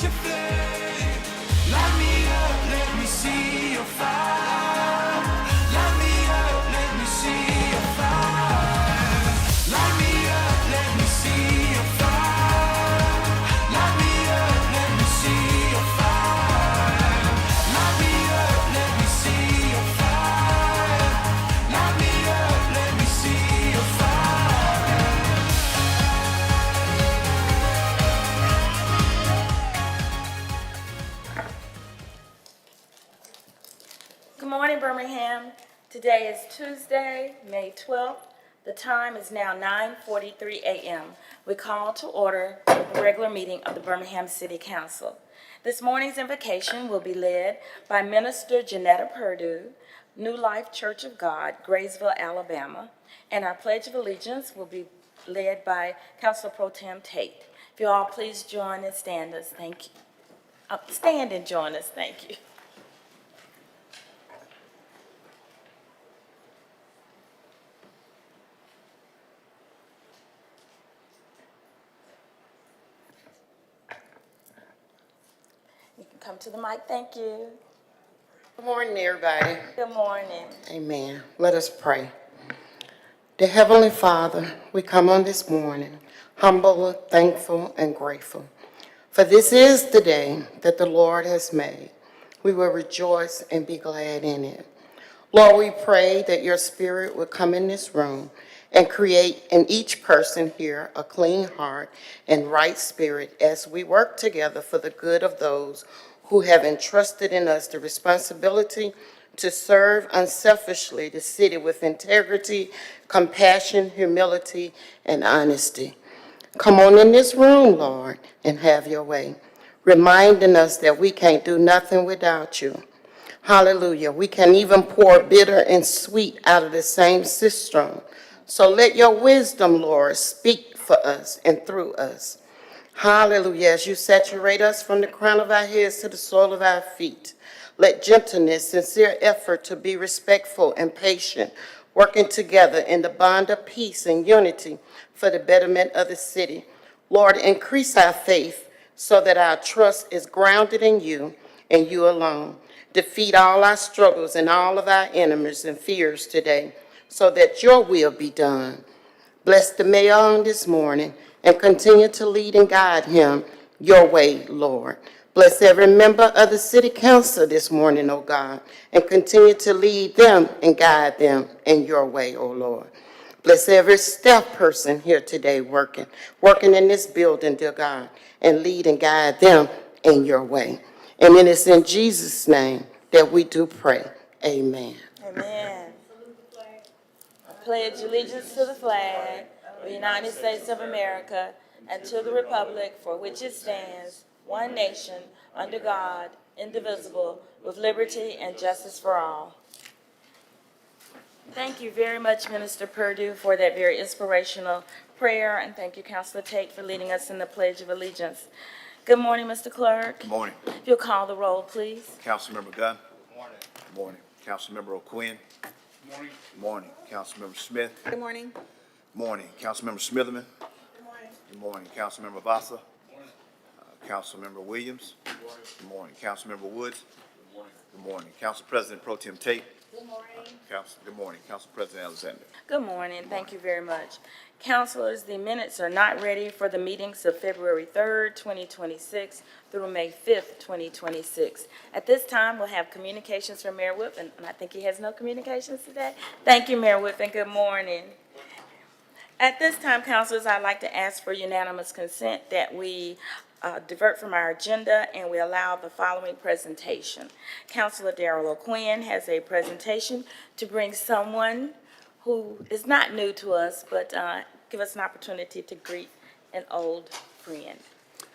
your flame. Light me up, let me see your fire. Light me up, let me see your fire. Light me up, let me see your fire. Light me up, let me see your fire. Light me up, let me see your fire. Light me up, let me see your fire. Good morning, Birmingham. Today is Tuesday, May 12th. The time is now 9:43 a.m. We call to order the regular meeting of the Birmingham City Council. This morning's invocation will be led by Minister Janetta Purdue, New Life Church of God, Graysville, Alabama, and our Pledge of Allegiance will be led by Councilor Pro Tem Tate. If you all please join and stand us, thank you. Stand and join us, thank you. You can come to the mic, thank you. Good morning, everybody. Good morning. Amen. Let us pray. Dear Heavenly Father, we come on this morning, humble, thankful, and grateful. For this is the day that the Lord has made. We will rejoice and be glad in it. Lord, we pray that your spirit would come in this room and create in each person here a clean heart and right spirit as we work together for the good of those who have entrusted in us the responsibility to serve unselfishly the city with integrity, compassion, humility, and honesty. Come on in this room, Lord, and have your way, reminding us that we can't do nothing without you. Hallelujah. We can even pour bitter and sweet out of the same cistern. So let your wisdom, Lord, speak for us and through us. Hallelujah. As you saturate us from the crown of our heads to the sole of our feet, let gentleness, sincere effort to be respectful and patient, working together in the bond of peace and unity for the betterment of the city. Lord, increase our faith so that our trust is grounded in you and you alone. Defeat all our struggles and all of our enemies and fears today so that your will be done. Bless the mayor on this morning and continue to lead and guide him your way, Lord. Bless every member of the city council this morning, oh God, and continue to lead them and guide them in your way, oh Lord. Bless every staff person here today working in this building, dear God, and lead and guide them in your way. And it is in Jesus' name that we do pray. Amen. Amen. I pledge allegiance to the flag of the United States of America and to the republic for which it stands, one nation, under God, indivisible, with liberty and justice for all. Thank you very much, Minister Purdue, for that very inspirational prayer, and thank you, Councilor Tate, for leading us in the Pledge of Allegiance. Good morning, Mr. Clerk. Good morning. If you'll call the roll, please. Councilmember Gunn. Good morning. Good morning. Councilmember O'Quinn. Good morning. Good morning. Councilmember Smith. Good morning. Good morning. Councilmember Smitherman. Good morning. Good morning. Councilmember Vasa. Good morning. Councilmember Williams. Good morning. Good morning. Councilmember Woods. Good morning. Good morning. Council President Pro Tem Tate. Good morning. Good morning. Council President Alexander. Good morning. Thank you very much. Councilors, the minutes are not ready for the meetings of February 3rd, 2026 through May 5th, 2026. At this time, we'll have communications from Mayor Whitman, and I think he has no communications today. Thank you, Mayor Whitman. Good morning. At this time, councilors, I'd like to ask for unanimous consent that we divert from our agenda and we allow the following presentation. Councilor Darrell O'Quinn has a presentation to bring someone who is not new to us, but give us an opportunity to greet an old friend.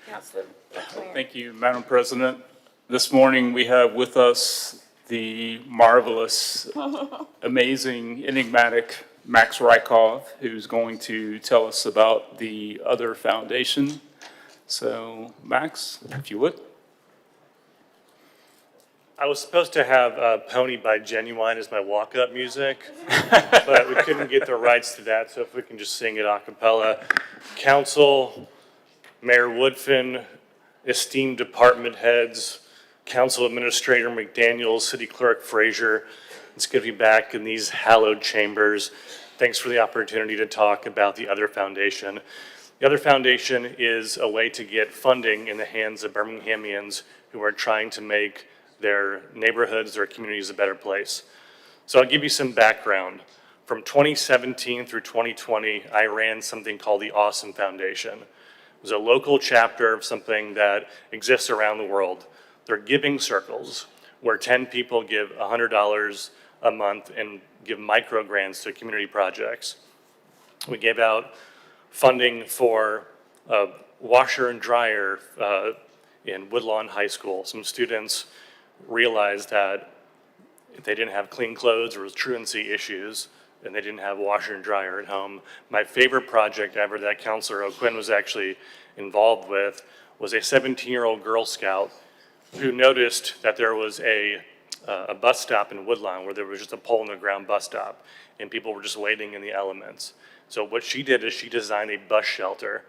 Councilor O'Quinn. Thank you, Madam President. This morning we have with us the marvelous, amazing, enigmatic Max Rykov, who's going to tell us about the other foundation. So, Max, if you would. I was supposed to have Pony by Genuine as my walk-up music, but we couldn't get the rights to that, so if we can just sing it a cappella. Council, Mayor Woodfin, esteemed department heads, Council Administrator McDaniel, City Clerk Frazier. It's good to be back in these hallowed chambers. Thanks for the opportunity to talk about the Other Foundation. The Other Foundation is a way to get funding in the hands of Birminghamians who are trying to make their neighborhoods, their communities a better place. So I'll give you some background. From 2017 through 2020, I ran something called the Awesome Foundation. It was a local chapter of something that exists around the world. They're giving circles where 10 people give $100 a month and give micro grants to community projects. We gave out funding for a washer and dryer in Woodlawn High School. Some students realized that if they didn't have clean clothes, there was truancy issues, and they didn't have washer and dryer at home. My favorite project ever that Councilor O'Quinn was actually involved with was a 17-year-old Girl Scout who noticed that there was a bus stop in Woodlawn where there was just a pole-in-the-ground bus stop, and people were just waiting in the elements. So what she did is she designed a bus shelter.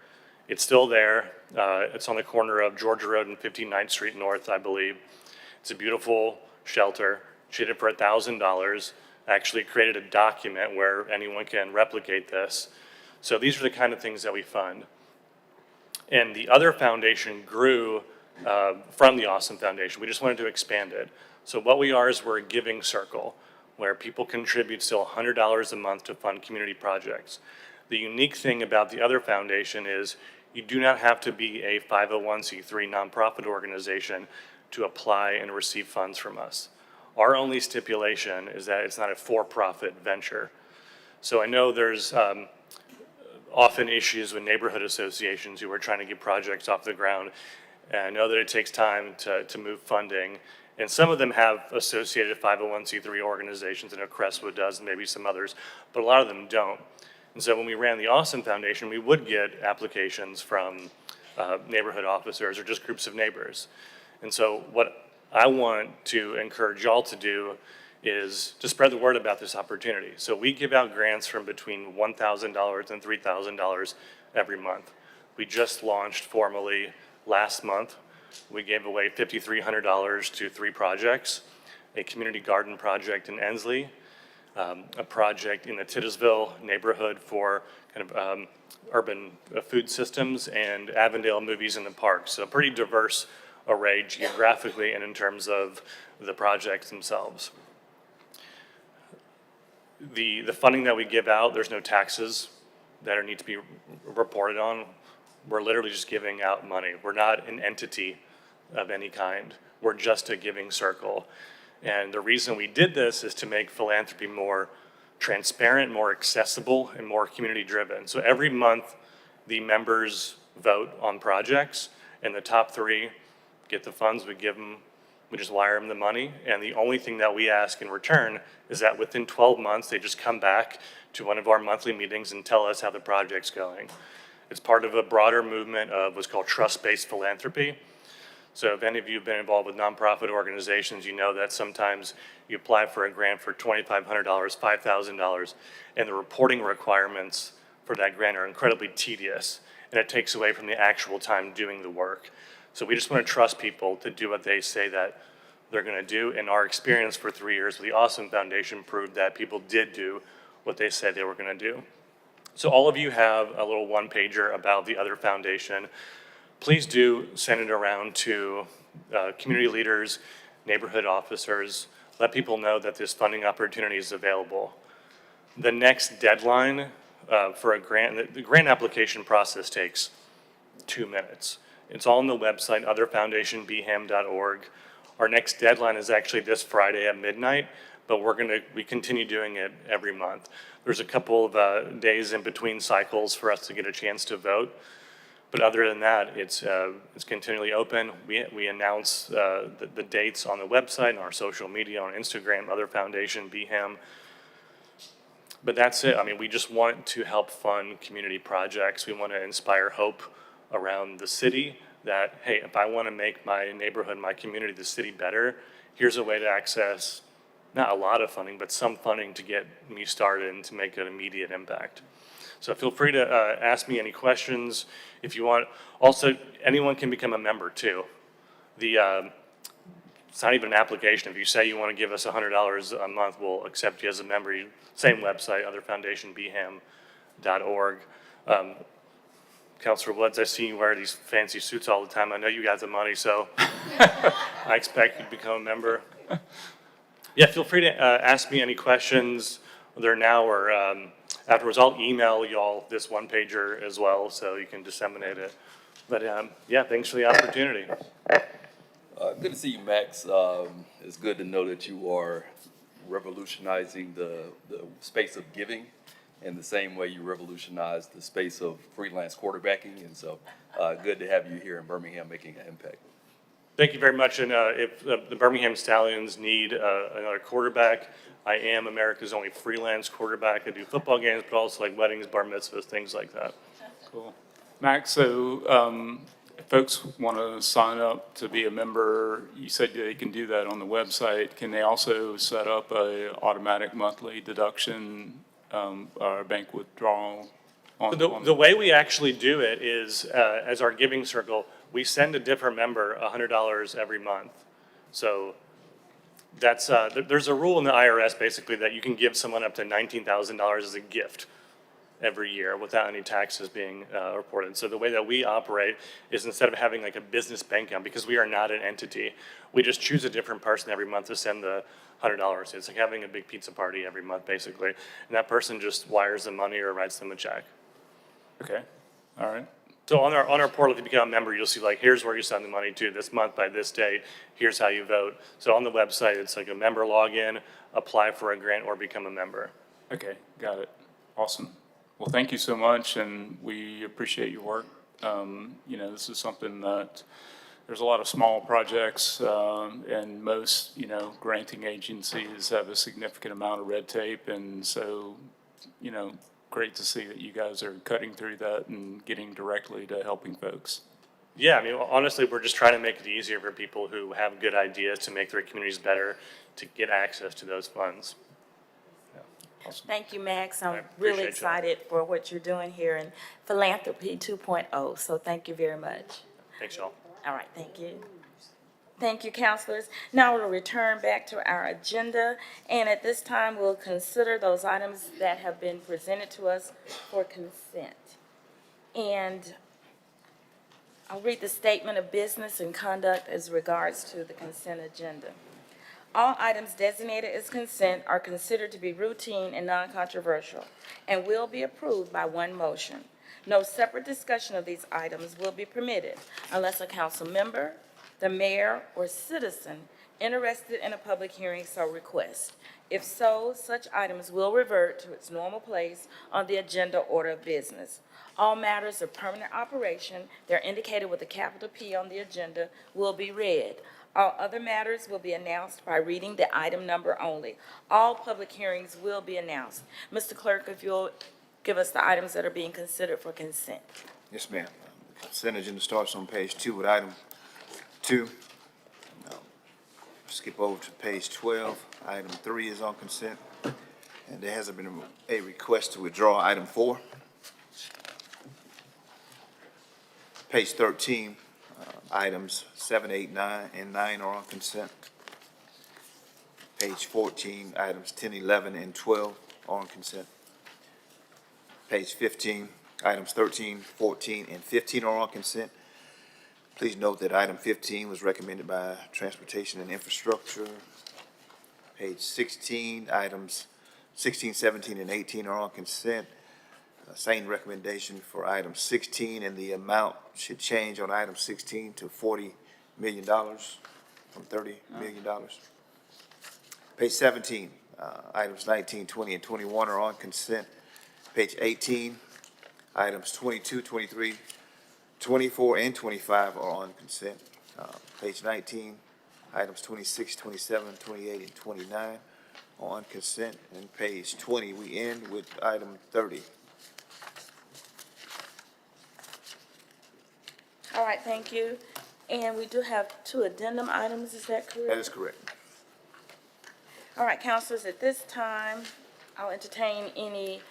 It's still there. It's on the corner of Georgia Road and 59th Street North, I believe. It's a beautiful shelter. She did it for $1,000. Actually created a document where anyone can replicate this. So these are the kind of things that we fund. And the Other Foundation grew from the Awesome Foundation. We just wanted to expand it. So what we are is we're a giving circle where people contribute still $100 a month to fund community projects. The unique thing about the Other Foundation is you do not have to be a 501c3 nonprofit organization to apply and receive funds from us. Our only stipulation is that it's not a for-profit venture. So I know there's often issues with neighborhood associations who are trying to get projects off the ground. And I know that it takes time to move funding. And some of them have associated 501c3 organizations. I know Crestwood does, and maybe some others, but a lot of them don't. And so when we ran the Awesome Foundation, we would get applications from neighborhood officers or just groups of neighbors. And so what I want to encourage y'all to do is to spread the word about this opportunity. So we give out grants from between $1,000 and $3,000 every month. We just launched formally last month. We gave away $5,300 to 3 projects, a community garden project in Ensley, a project in the Titusville neighborhood for kind of urban food systems, and Avondale Movies in the Park. So a pretty diverse array geographically and in terms of the projects themselves. The funding that we give out, there's no taxes that need to be reported on. We're literally just giving out money. We're not an entity of any kind. We're just a giving circle. And the reason we did this is to make philanthropy more transparent, more accessible, and more community driven. So every month, the members vote on projects, and the top 3 get the funds, we give them, we just wire them the money. And the only thing that we ask in return is that within 12 months, they just come back to one of our monthly meetings and tell us how the project's going. It's part of a broader movement of what's called trust-based philanthropy. So if any of you have been involved with nonprofit organizations, you know that sometimes you apply for a grant for $2,500, $5,000, and the reporting requirements for that grant are incredibly tedious, and it takes away from the actual time doing the work. So we just want to trust people to do what they say that they're going to do. And our experience for 3 years with the Awesome Foundation proved that people did do what they said they were going to do. So all of you have a little one-pager about the Other Foundation. Please do send it around to community leaders, neighborhood officers. Let people know that this funding opportunity is available. The next deadline for a grant, the grant application process takes 2 minutes. It's all on the website, otherfoundationbham.org. Our next deadline is actually this Friday at midnight, but we continue doing it every month. There's a couple of days in between cycles for us to get a chance to vote. But other than that, it's continually open. We announce the dates on the website, on our social media, on Instagram, Other Foundation, BHAM. But that's it. I mean, we just want to help fund community projects. We want to inspire hope around the city that, hey, if I want to make my neighborhood, my community, the city better, here's a way to access not a lot of funding, but some funding to get me started and to make an immediate impact. So feel free to ask me any questions if you want. Also, anyone can become a member too. It's not even an application. If you say you want to give us $100 a month, we'll accept you as a member. Same website, otherfoundationbham.org. Counselor Woods, I see you wear these fancy suits all the time. I know you got the money, so I expect you to become a member. Yeah, feel free to ask me any questions, whether now or afterwards. I'll email y'all this one pager as well, so you can disseminate it. But yeah, thanks for the opportunity. Good to see you, Max. It's good to know that you are revolutionizing the space of giving in the same way you revolutionized the space of freelance quarterbacking. And so good to have you here in Birmingham making an impact. Thank you very much. And if the Birmingham Stallions need another quarterback, I am America's only freelance quarterback. I do football games, but also like weddings, bar mitzvahs, things like that. Cool. Max, so if folks want to sign up to be a member, you said they can do that on the website. Can they also set up a automatic monthly deduction or bank withdrawal? The way we actually do it is, as our giving circle, we send a different member $100 every month. So that's, there's a rule in the IRS basically that you can give someone up to $19,000 as a gift every year without any taxes being reported. So the way that we operate is instead of having like a business bank account, because we are not an entity, we just choose a different person every month to send the $100. It's like having a big pizza party every month, basically. And that person just wires the money or writes them a check. Okay, all right. So on our portal, if you become a member, you'll see like, here's where you send the money to this month by this date. Here's how you vote. So on the website, it's like a member login, apply for a grant, or become a member. Okay, got it. Awesome. Well, thank you so much, and we appreciate your work. You know, this is something that, there's a lot of small projects, and most, you know, granting agencies have a significant amount of red tape, and so, you know, great to see that you guys are cutting through that and getting directly to helping folks. Yeah, I mean, honestly, we're just trying to make it easier for people who have good ideas to make their communities better to get access to those funds. Awesome. Thank you, Max. I I'm appreciate really y'all. excited for what you're doing here in Philanthropy 2.0, so thank you very much. Thanks, y'all. All right, thank you. Thank you, counselors. Now we'll return back to our agenda, and at this time, we'll consider those items that have been presented to us for consent. And I'll read the statement of business and conduct as regards to the consent agenda. All items designated as consent are considered to be routine and non-controversial and will be approved by one motion. No separate discussion of these items will be permitted unless a council member, the mayor, or citizen interested in a public hearing so requests. If so, such items will revert to its normal place on the agenda order of business. All matters of permanent operation, they're indicated with a capital P on the agenda, will be read. All other matters will be announced by reading the item number only. All public hearings will be announced. Mr. Clerk, if you'll give us the items that are being considered for consent. Yes, ma'am. The consent agenda starts on page 2 with item 2. Now, skip over to page 12. Item 3 is on consent. And there has been a request to withdraw item 4. Page 13, items 7, 8, 9, and 9 are on consent. Page 14, items 10, 11, and 12 are on consent. Page 15, items 13, 14, and 15 are on consent. Please note that item 15 was recommended by Transportation and Infrastructure. Page 16, items 16, 17, and 18 are on consent. Same recommendation for item 16, and the amount should change on item 16 to $40 million from $30 million. Page 17, items 19, 20, and 21 are on consent. Page 18, items 22, 23, 24, and 25 are on consent. Page 19, items 26, 27, 28, and 29 are on consent. And page 20, we end with item 30. All right, thank you. And we do have 2 addendum items, is that correct? That is correct. All right, councilors, at this time, I'll entertain any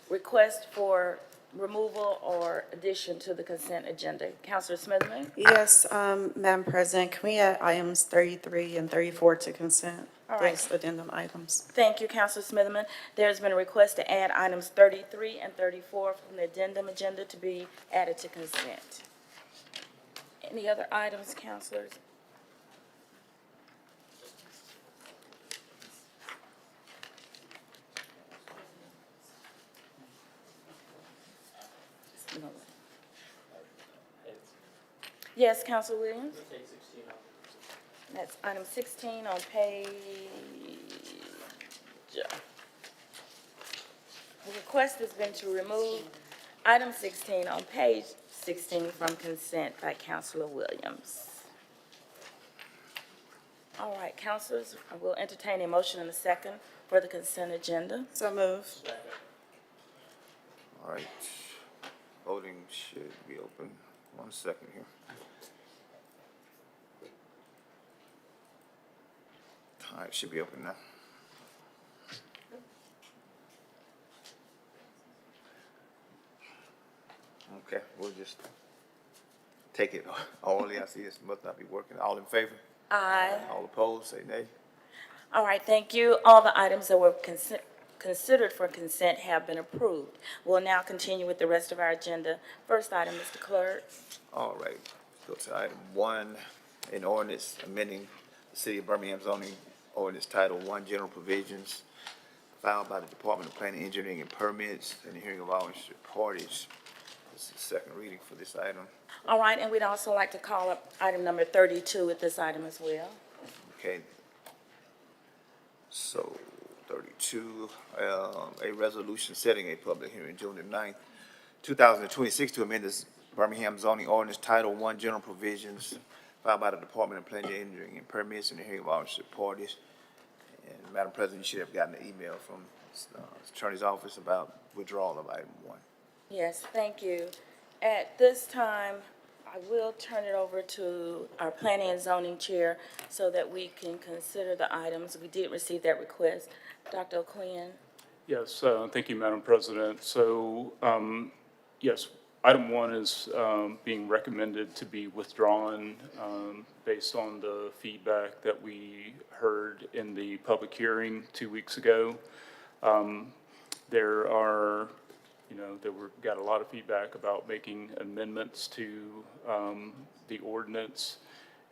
request for removal or addition to the consent agenda. Counselor Smithman? Yes, Madam President, can we add items 33 and 34 to consent? All right. Those addendum items. Thank you, Counselor Smithman. There's been a request to add items 33 and 34 from the addendum agenda to be added to consent. Any other items, counselors? Yes, Counselor Williams? That's item 16 on page. The request has been to remove item 16 on page 16 from consent by Counselor Williams. All right, counselors, I will entertain a motion in a second for the consent agenda. So move. All right. Voting should be open. 1 second here. All right, should be open now. Okay, we'll just take it orally. I see this must not be working. All in favor? Aye. All opposed, say nay. All right, thank you. All the items that were considered for consent have been approved. We'll now continue with the rest of our agenda. First item, Mr. Clerk. All right, go to item 1, an ordinance amending the City of Birmingham zoning ordinance Title 1, General Provisions, filed by the Department of Planning, Engineering, and Permits, and the hearing of all interested parties. This is the second reading for this item. All right, and we'd also like to call up item number 32 with this item as well. Okay. So, 32, a resolution setting a public hearing June the 9th, 2026, to amend this Birmingham zoning ordinance Title 1, General Provisions, filed by the Department of Planning, Engineering, and Permits, and the hearing of all interested parties. And Madam President, you should have gotten an email from the Attorney's Office about withdrawal of item 1. Yes, thank you. At this time, I will turn it over to our Planning and Zoning Chair so that we can consider the items. We did receive that request. Dr. O'Quinn? Yes, thank you, Madam President. So, yes, item 1 is being recommended to be withdrawn based on the feedback that we heard in the public hearing 2 weeks ago. There are, got a lot of feedback about making amendments to the ordinance.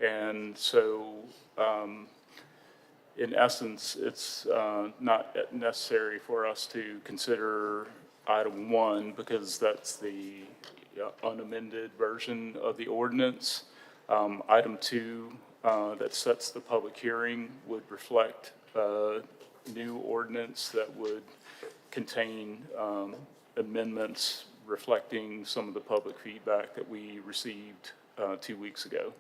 And so, in essence, it's not necessary for us to consider item 1 because that's the unamended version of the ordinance. Item 2 that sets the public hearing would reflect a new ordinance that would contain amendments reflecting some of the public feedback that we received 2 weeks ago.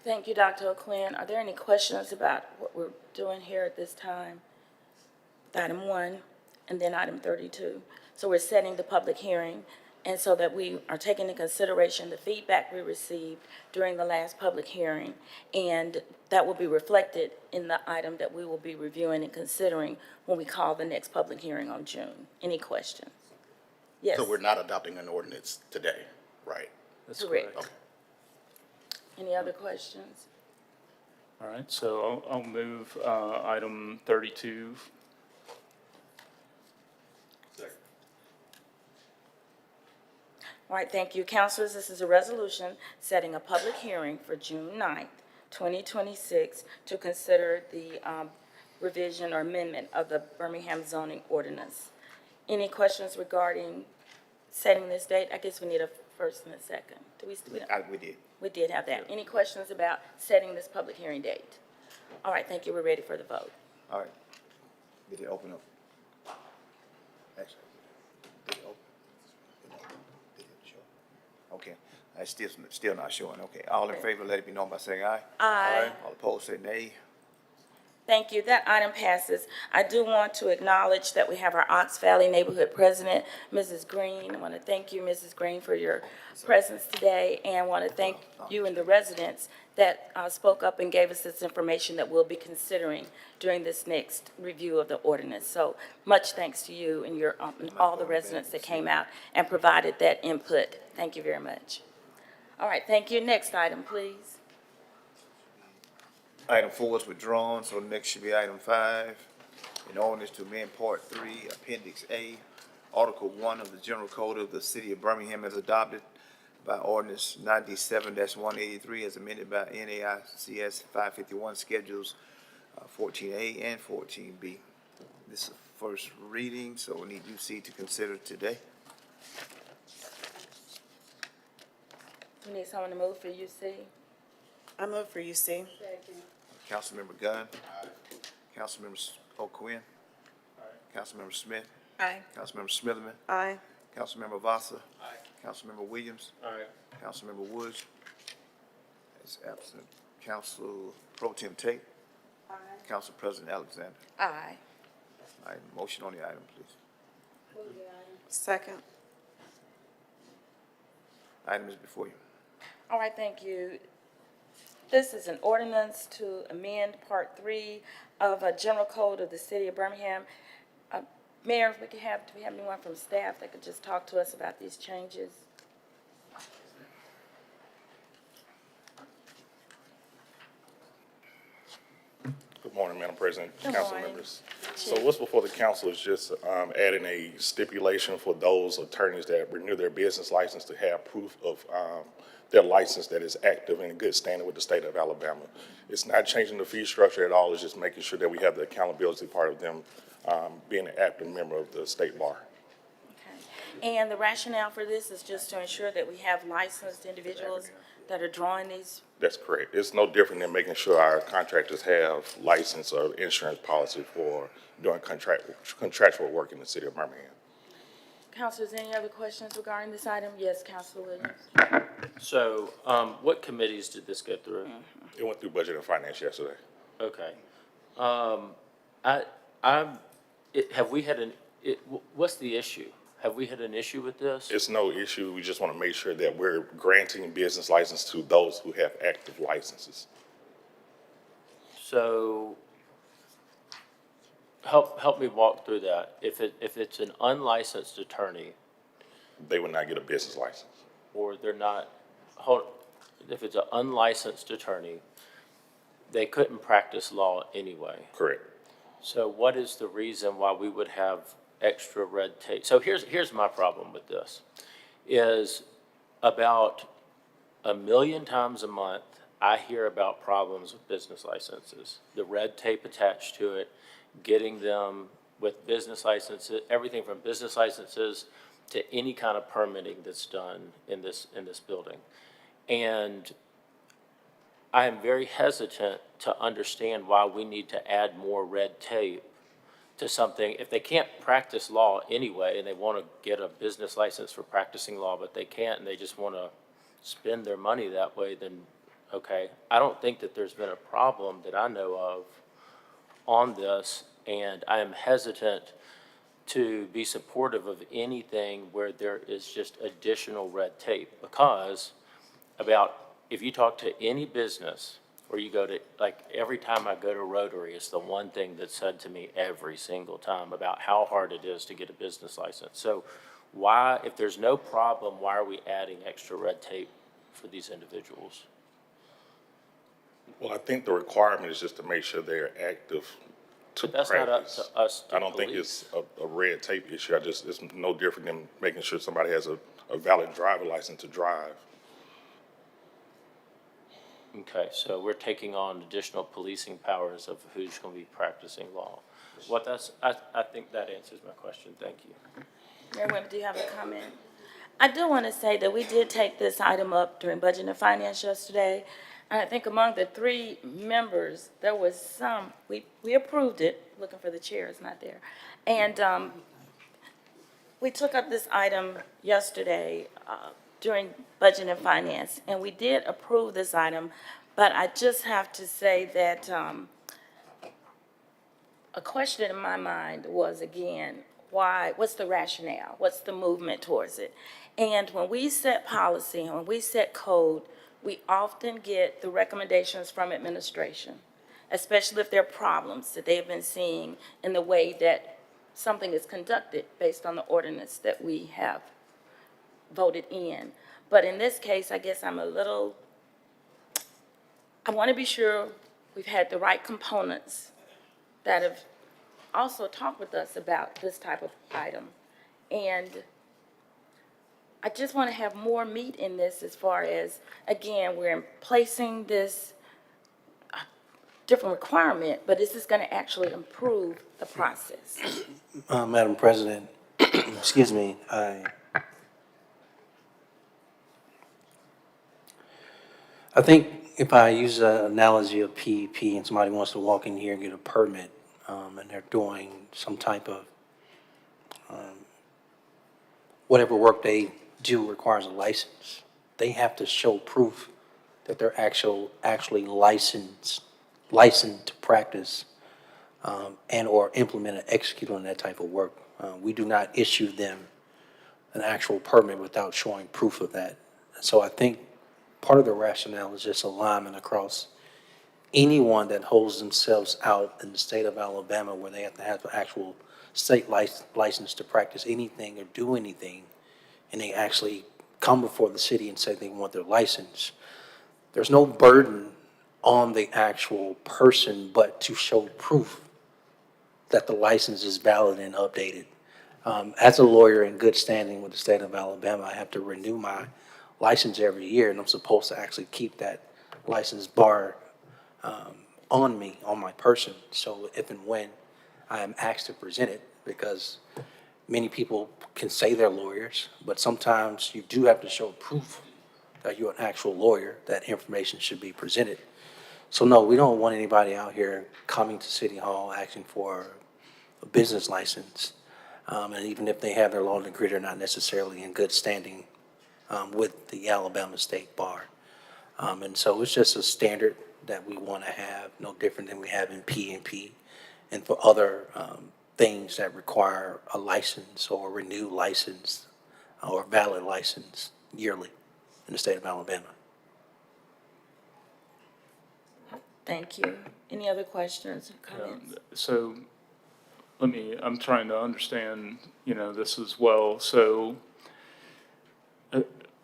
Thank you, Dr. O'Quinn. Are there any questions about what we're doing here at this time? Item 1 and then item 32. So we're setting the public hearing, and so that we are taking into consideration the feedback we received during the last public hearing, and that will be reflected in the item that we will be reviewing and considering when we call the next public hearing on June. Any questions? Yes. So we're not adopting an ordinance today, right? That's Correct. correct. Any other questions? All right, so I'll move item 32. All right, thank you. Councilors, this is a resolution setting a public hearing for June 9th, 2026, to consider the revision or amendment of the Birmingham zoning ordinance. Any questions regarding setting this date? I guess we need a first and a second. We did. We did have that. Any questions about setting this public hearing date? All right, thank you. We're ready for the vote. All right. Did it open up? Actually, did it open? Did it show? Okay, it's still not showing. Okay, all in favor, let it be known by saying aye. Aye. All opposed, say nay. Thank you. That item passes. I do want to acknowledge that we have our Ox Valley Neighborhood President, Mrs. Green. I want to thank you, Mrs. Green, for your presence today, and want to thank you and the residents that spoke up and gave us this information that we'll be considering during this next review of the ordinance. So much thanks to you and your, all the residents that came out and provided that input. Thank you very much. All right, thank you. Next item, please. Item 4 is withdrawn, so next should be item 5. An ordinance to amend Part 3, Appendix A, Article 1 of the General Code of the City of Birmingham as adopted by Ordinance 97-183 as amended by NAICS 551 Schedules 14A and 14B. This is first reading, so we need UC to consider today. We need someone to move for UC. I move for UC. Councilmember Gunn. Councilmember O'Quinn. Councilmember Smith. Aye. Councilmember Smitherman. Aye. Councilmember Vasa. Councilmember Williams. Councilmember Woods is absent. Council Pro Tem Tate. Council President Alexander. Aye. Item, motion on the item, please. Second. Item is before you. All right, thank you. This is an ordinance to amend Part 3 of a General Code of the City of Birmingham. Mayor, if we could have, do we have anyone from staff that could just talk to us about these changes? Good morning, Madam President, Good council morning. members. So what's before the council is just adding a stipulation for those attorneys that renew their business license to have proof of their license that is active and in good standing with the state of Alabama. It's not changing the fee structure at all, it's just making sure that we have the accountability part of them being an active member of the state bar. Okay. And the rationale for this is just to ensure that we have licensed individuals that are drawing these. That's correct. It's no different than making sure our contractors have license or insurance policy for doing contractual work in the city of Birmingham. Councilors, any other questions regarding this item? Yes, Councilor Williams. So, what committees did this go through? It went through Budget and Finance yesterday. Okay. Have we had what's the issue? Have we had an issue with this? It's no issue. We just want to make sure that we're granting business license to those who have active licenses. So, help me walk through that. If it's an unlicensed attorney, They would not get a business license. or they're not, if it's an unlicensed attorney, they couldn't practice law anyway. Correct. So what is the reason why we would have extra red tape? So here's my problem with this, is about 1 million times a month, I hear about problems with business licenses. The red tape attached to it, getting them with business licenses, everything from business licenses to any kind of permitting that's done in this building. And I am very hesitant to understand why we need to add more red tape to something. If they can't practice law anyway, and they want to get a business license for practicing law, but they can't, and they just want to spend their money that way, then, okay. I don't think that there's been a problem that I know of on this, and I am hesitant to be supportive of anything where there is just additional red tape, because if you talk to any business, or you go to, like, every time I go to Rotary, it's the one thing that's said to me every single time about how hard it is to get a business license. So why, if there's no problem, why are we adding extra red tape for these individuals? Well, I think the requirement is just to make sure they're active to But that's not up practice. to us to I don't think police. it's a red tape issue. It's no different than making sure somebody has a valid driver license to drive. Okay, so we're taking on additional policing powers of who's going to be practicing law. I think that answers my question. Thank you. Mayor Wimber, do you have a comment? I do want to say that we did take this item up during Budget and Finance yesterday. And I think among the 3 members, there was some, we approved it, looking for the chair, it's not there. And we took up this item yesterday during Budget and Finance, and we did approve this item, but I just have to say that a question in my mind was, again, why, what's the rationale? What's the movement towards it? And when we set policy, and when we set code, we often get the recommendations from administration, especially if there are problems that they've been seeing in the way that something is conducted based on the ordinance that we have voted in. But in this case, I guess I want to be sure we've had the right components that have also talked with us about this type of item. And I just want to have more meat in this as far as, again, we're placing this different requirement, but is this going to actually improve the process? Madam President, excuse me, I think if I use an analogy of PEP and somebody wants to walk in here and get a permit, and they're doing some type of, whatever work they do requires a license, they have to show proof that they're actually licensed to practice, and/or implement and execute on that type of work. We do not issue them an actual permit without showing proof of that. So I think part of the rationale is just alignment across anyone that holds themselves out in the state of Alabama where they have to have an actual state license to practice anything or do anything, and they actually come before the city and say they want their license. There's no burden on the actual person but to show proof that the license is valid and updated. As a lawyer in good standing with the state of Alabama, I have to renew my license every year, and I'm supposed to actually keep that license bar on me, on my person. So if and when I am asked to present it, because many people can say they're lawyers, but sometimes you do have to show proof that you're an actual lawyer, that information should be presented. So no, we don't want anybody out here coming to City Hall asking for a business license. And even if they have their law degree, they're not necessarily in good standing with the Alabama State Bar. And so it's just a standard that we want to have, no different than we have in P&P and for other things that require a license or a renewed license or valid license yearly in the state of Alabama. Thank you. Any other questions or comments? So I'm trying to understand, this as well. So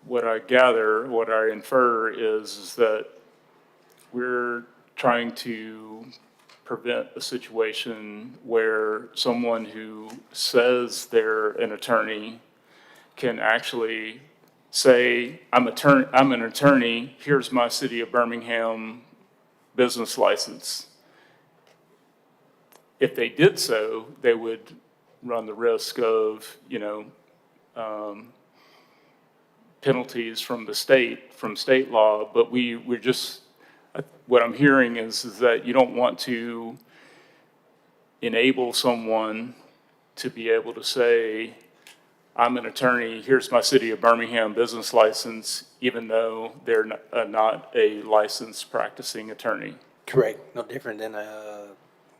what I gather, what I infer is that we're trying to prevent a situation where someone who says they're an attorney can actually say, I'm an attorney, here's my City of Birmingham business license. If they did so, they would run the risk of, penalties from state law, but we're just, what I'm hearing is that you don't want to enable someone to be able to say, I'm an attorney, here's my City of Birmingham business license, even though they're not a licensed practicing attorney. Correct. No different than a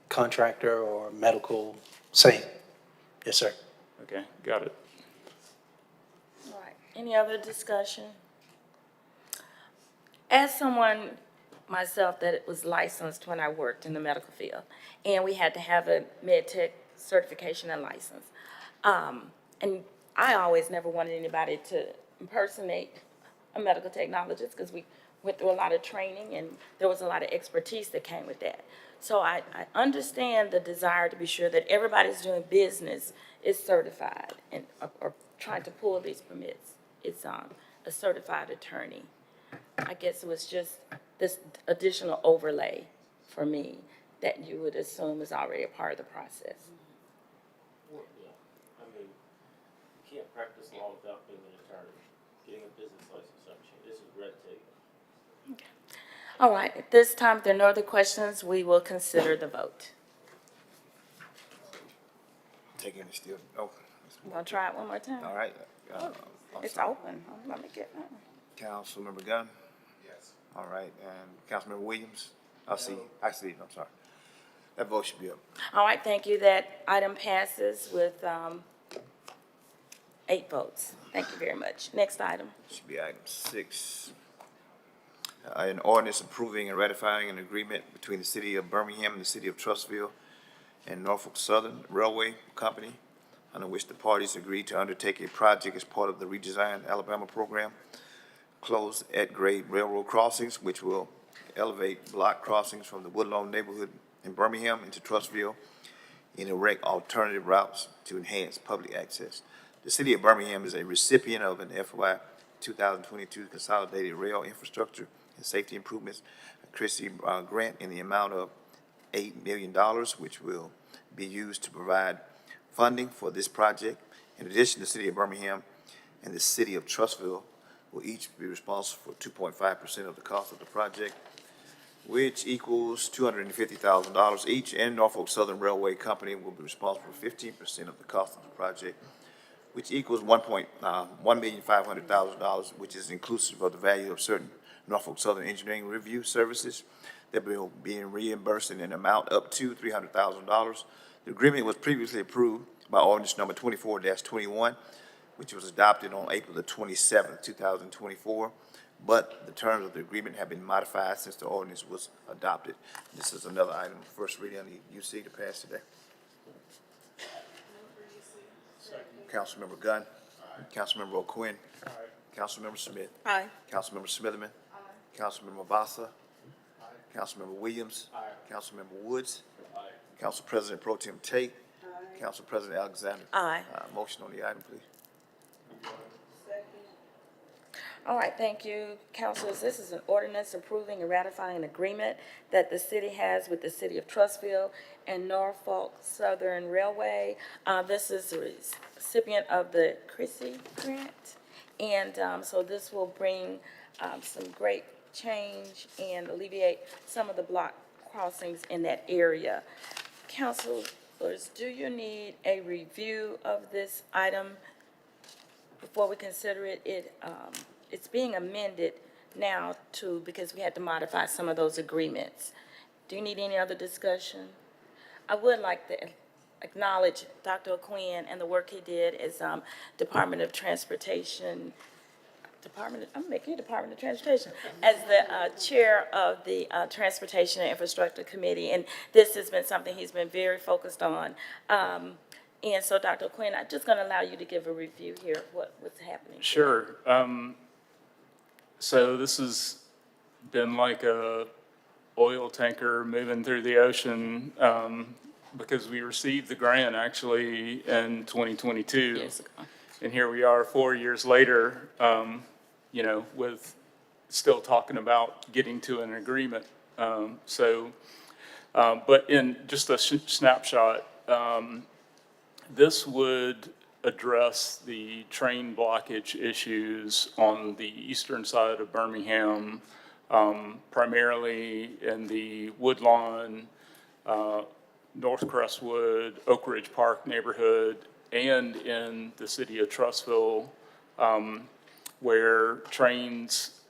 contractor or medical, same. Yes, sir. Okay, got it. All right. Any other discussion? As someone myself that was licensed when I worked in the medical field, and we had to have a med tech certification and license. And I always never wanted anybody to impersonate a medical technologist because we went through a lot of training and there was a lot of expertise that came with that. So I understand the desire to be sure that everybody's doing business is certified and or trying to pull these permits. It's a certified attorney. I guess it was just this additional overlay for me that you would assume is already a part of the process. Yeah, I mean, you can't practice law without being an attorney. Getting a business license, this is red tape. All right, at this time, if there are no other questions, we will consider the vote. Take any still, oh. You gonna try it one more time? All right. It's open. Let me get that. Councilmember Gunn? Yes. All right, and Councilmember Williams? I'm sorry. That vote should be up. All right, thank you. That item passes with 8 votes. Thank you very much. Next item. Should be item 6. An ordinance approving and ratifying an agreement between the city of Birmingham and the city of Trussville and Norfolk Southern Railway Company, under which the parties agreed to undertake a project as part of the redesigned Alabama program, closed at-grade railroad crossings, which will elevate block crossings from the Woodlawn neighborhood in Birmingham into Trussville and erect alternative routes to enhance public access. The city of Birmingham is a recipient of an FY 2022 Consolidated Rail Infrastructure and Safety Improvements Christie grant in the amount of $8 million, which will be used to provide funding for this project. In addition, the city of Birmingham and the city of Trussville will each be responsible for 2.5% of the cost of the project, which equals $250,000 each, and Norfolk Southern Railway Company will be responsible for 15% of the cost of the project, which equals $1,500,000, which is inclusive of the value of certain Norfolk Southern engineering review services that will be reimbursed in an amount up to $300,000. The agreement was previously approved by ordinance number 24-21, which was adopted on April the 27th, 2024. But the terms of the agreement have been modified since the ordinance was adopted. This is another item, first reading on the UC to pass today. Councilmember Gunn. Councilmember O'Quinn. Councilmember Smith. Aye. Councilmember Smitherman. Councilmember Vasa. Councilmember Williams. Councilmember Woods. Council President Pro Tem Tate. Council President Alexander. Aye. Motion on the item, please. All right, thank you, councilors. This is an ordinance approving and ratifying an agreement that the city has with the city of Trussville and Norfolk Southern Railway. This is the recipient of the Christie grant. And so this will bring some great change and alleviate some of the block crossings in that area. Councilors, do you need a review of this item before we consider it? It's being amended now too, because we had to modify some of those agreements. Do you need any other discussion? I would like to acknowledge Dr. O'Quinn and the work he did as Department of Transportation, I'm making you Department of Transportation, as the chair of the Transportation and Infrastructure Committee. And this has been something he's been very focused on. And so, Dr. O'Quinn, I'm just going to allow you to give a review here of what's happening. Sure. So this has been like a oil tanker moving through the ocean, because we received the grant actually in 2022. Yes. And here we are 4 years later, with still talking about getting to an agreement. But in just a snapshot, this would address the train blockage issues on the eastern side of Birmingham, primarily in the Woodlawn, North Crestwood, Oak Ridge Park neighborhood, and in the city of Trussville, where trains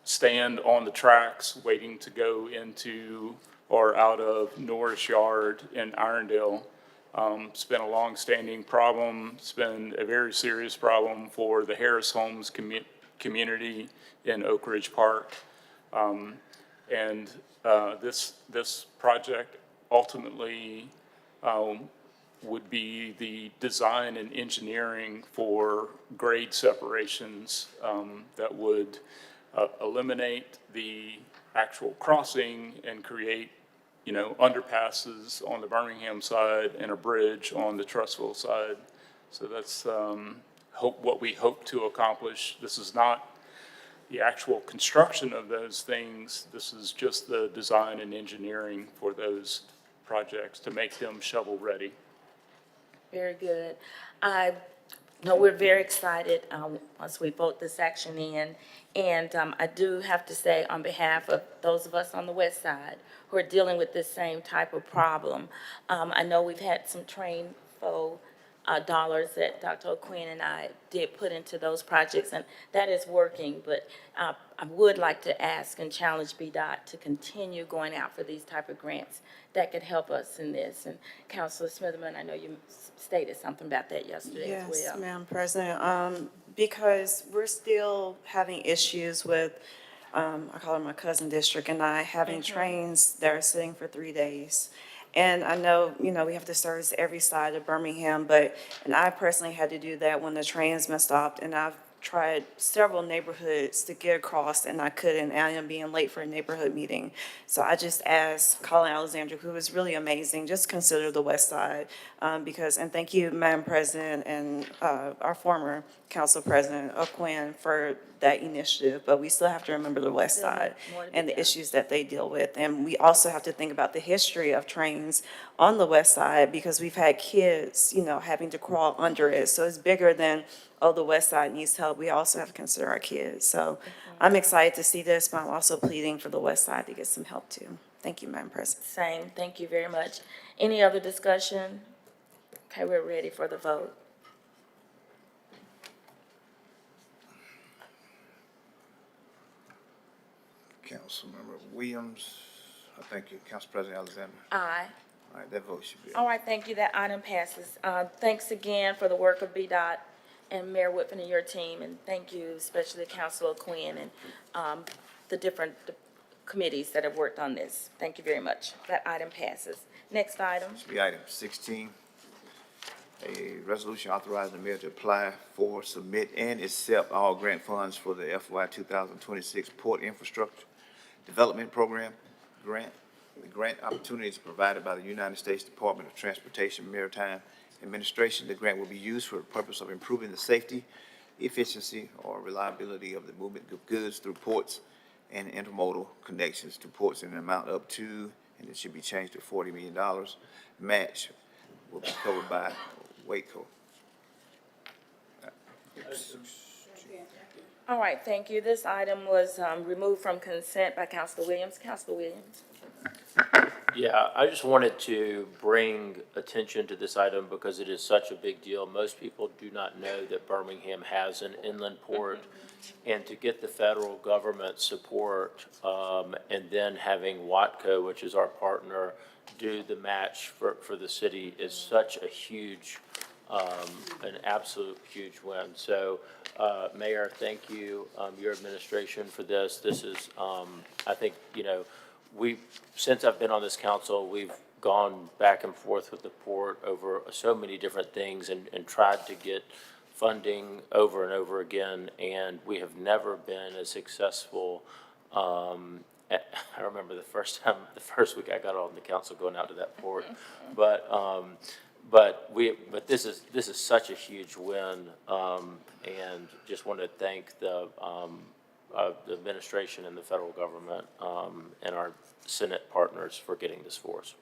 stand on the tracks waiting to go into or out of Norris Yard in Irondale. It's been a long-standing problem. It's been a very serious problem for the Harris Homes community in Oak Ridge Park. This project ultimately would be the design and engineering for grade separations that would eliminate the actual crossing and create underpasses on the Birmingham side and a bridge on the Trussville side. So that's what we hope to accomplish. This is not the actual construction of those things. This is just the design and engineering for those projects to make them shovel-ready. Very good. We're very excited once we vote this action in. And I do have to say, on behalf of those of us on the west side who are dealing with this same type of problem, I know we've had some train dollars that Dr. O'Quinn and I did put into those projects, and that is working. But I would like to ask and challenge BDOT to continue going out for these type of grants that could help us in this. And Councilor Smitherman, I know you stated something about that yesterday as well. Yes, Madam President, because we're still having issues with, I call it my cousin district, and I having trains that are sitting for 3 days. And I know, we have to service every side of Birmingham, and I personally had to do that when the trains been stopped, and I've tried several neighborhoods to get across, and I couldn't, and I am being late for a neighborhood meeting. So I just asked Colin Alexander, who was really amazing, just consider the west side, and thank you, Madam President, and our former Council President O'Quinn for that initiative, but we still have to remember the west side more to be and the done. issues that they deal with. And we also have to think about the history of trains on the west side, because we've had kids, having to crawl under it. So it's bigger than, oh, the west side needs help. We also have to consider our kids. So I'm excited to see this, but I'm also pleading for the west side to get some help too. Thank you, Madam President. Same, thank you very much. Any other discussion? Okay, we're ready for the vote. Councilmember Williams, thank you. Council President Alexander. Aye. All right, that vote should be. All right, thank you. That item passes. Thanks again for the work of BDOT and Mayor Whitman and your team, and thank you especially Councilor Quinn and the different committees that have worked on this. Thank you very much. That item passes. Next item. Should be item 16, a resolution authorizing the mayor to apply for, submit, and accept all grant funds for the FY 2026 Port Infrastructure Development Program grant. The grant opportunity is provided by the United States Department of Transportation Maritime Administration. The grant will be used for the purpose of improving the safety, efficiency, or reliability of the movement of goods through ports and intermodal connections to ports in an amount up to, and it should be changed to $40 million. Match will be covered by Waco. All right, thank you. This item was removed from consent by Councilor Williams. Councilor Williams. Yeah, I just wanted to bring attention to this item because it is such a big deal. Most people do not know that Birmingham has an inland port. And to get the federal government support, and then having Watco, which is our partner, do the match for the city is such a huge, an absolute huge win. So, Mayor, thank you, your administration for this. This is, I think, since I've been on this council, we've gone back and forth with the port over so many different things and tried to get funding over and over again, and we have never been as successful. I remember the first week I got on the council going out to that port, but this is such a huge win, and just want to thank the administration and the federal government, and our Senate partners for getting this for us.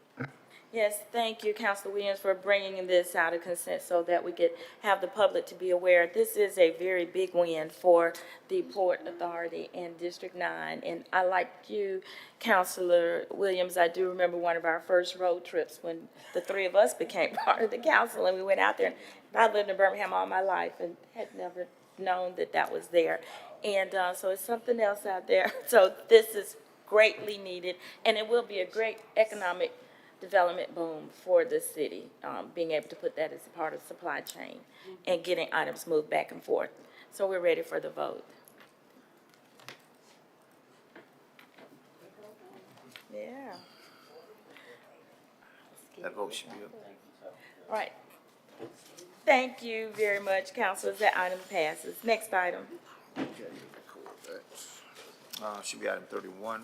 Yes, thank you, Councilor Williams, for bringing this out of consent so that we could have the public to be aware. This is a very big win for the Port Authority in District 9. And I, like you, Councilor Williams, I do remember one of our first road trips when the three of us became part of the council, and we went out there. I lived in Birmingham all my life and had never known that that was there. And so it's something else out there. So this is greatly needed, and it will be a great economic development boom for the city, being able to put that as a part of supply chain and getting items moved back and forth. So we're ready for the vote. Yeah. That vote should be up. All right. Thank you very much, councilors. That item passes. Next item. Should be item 31.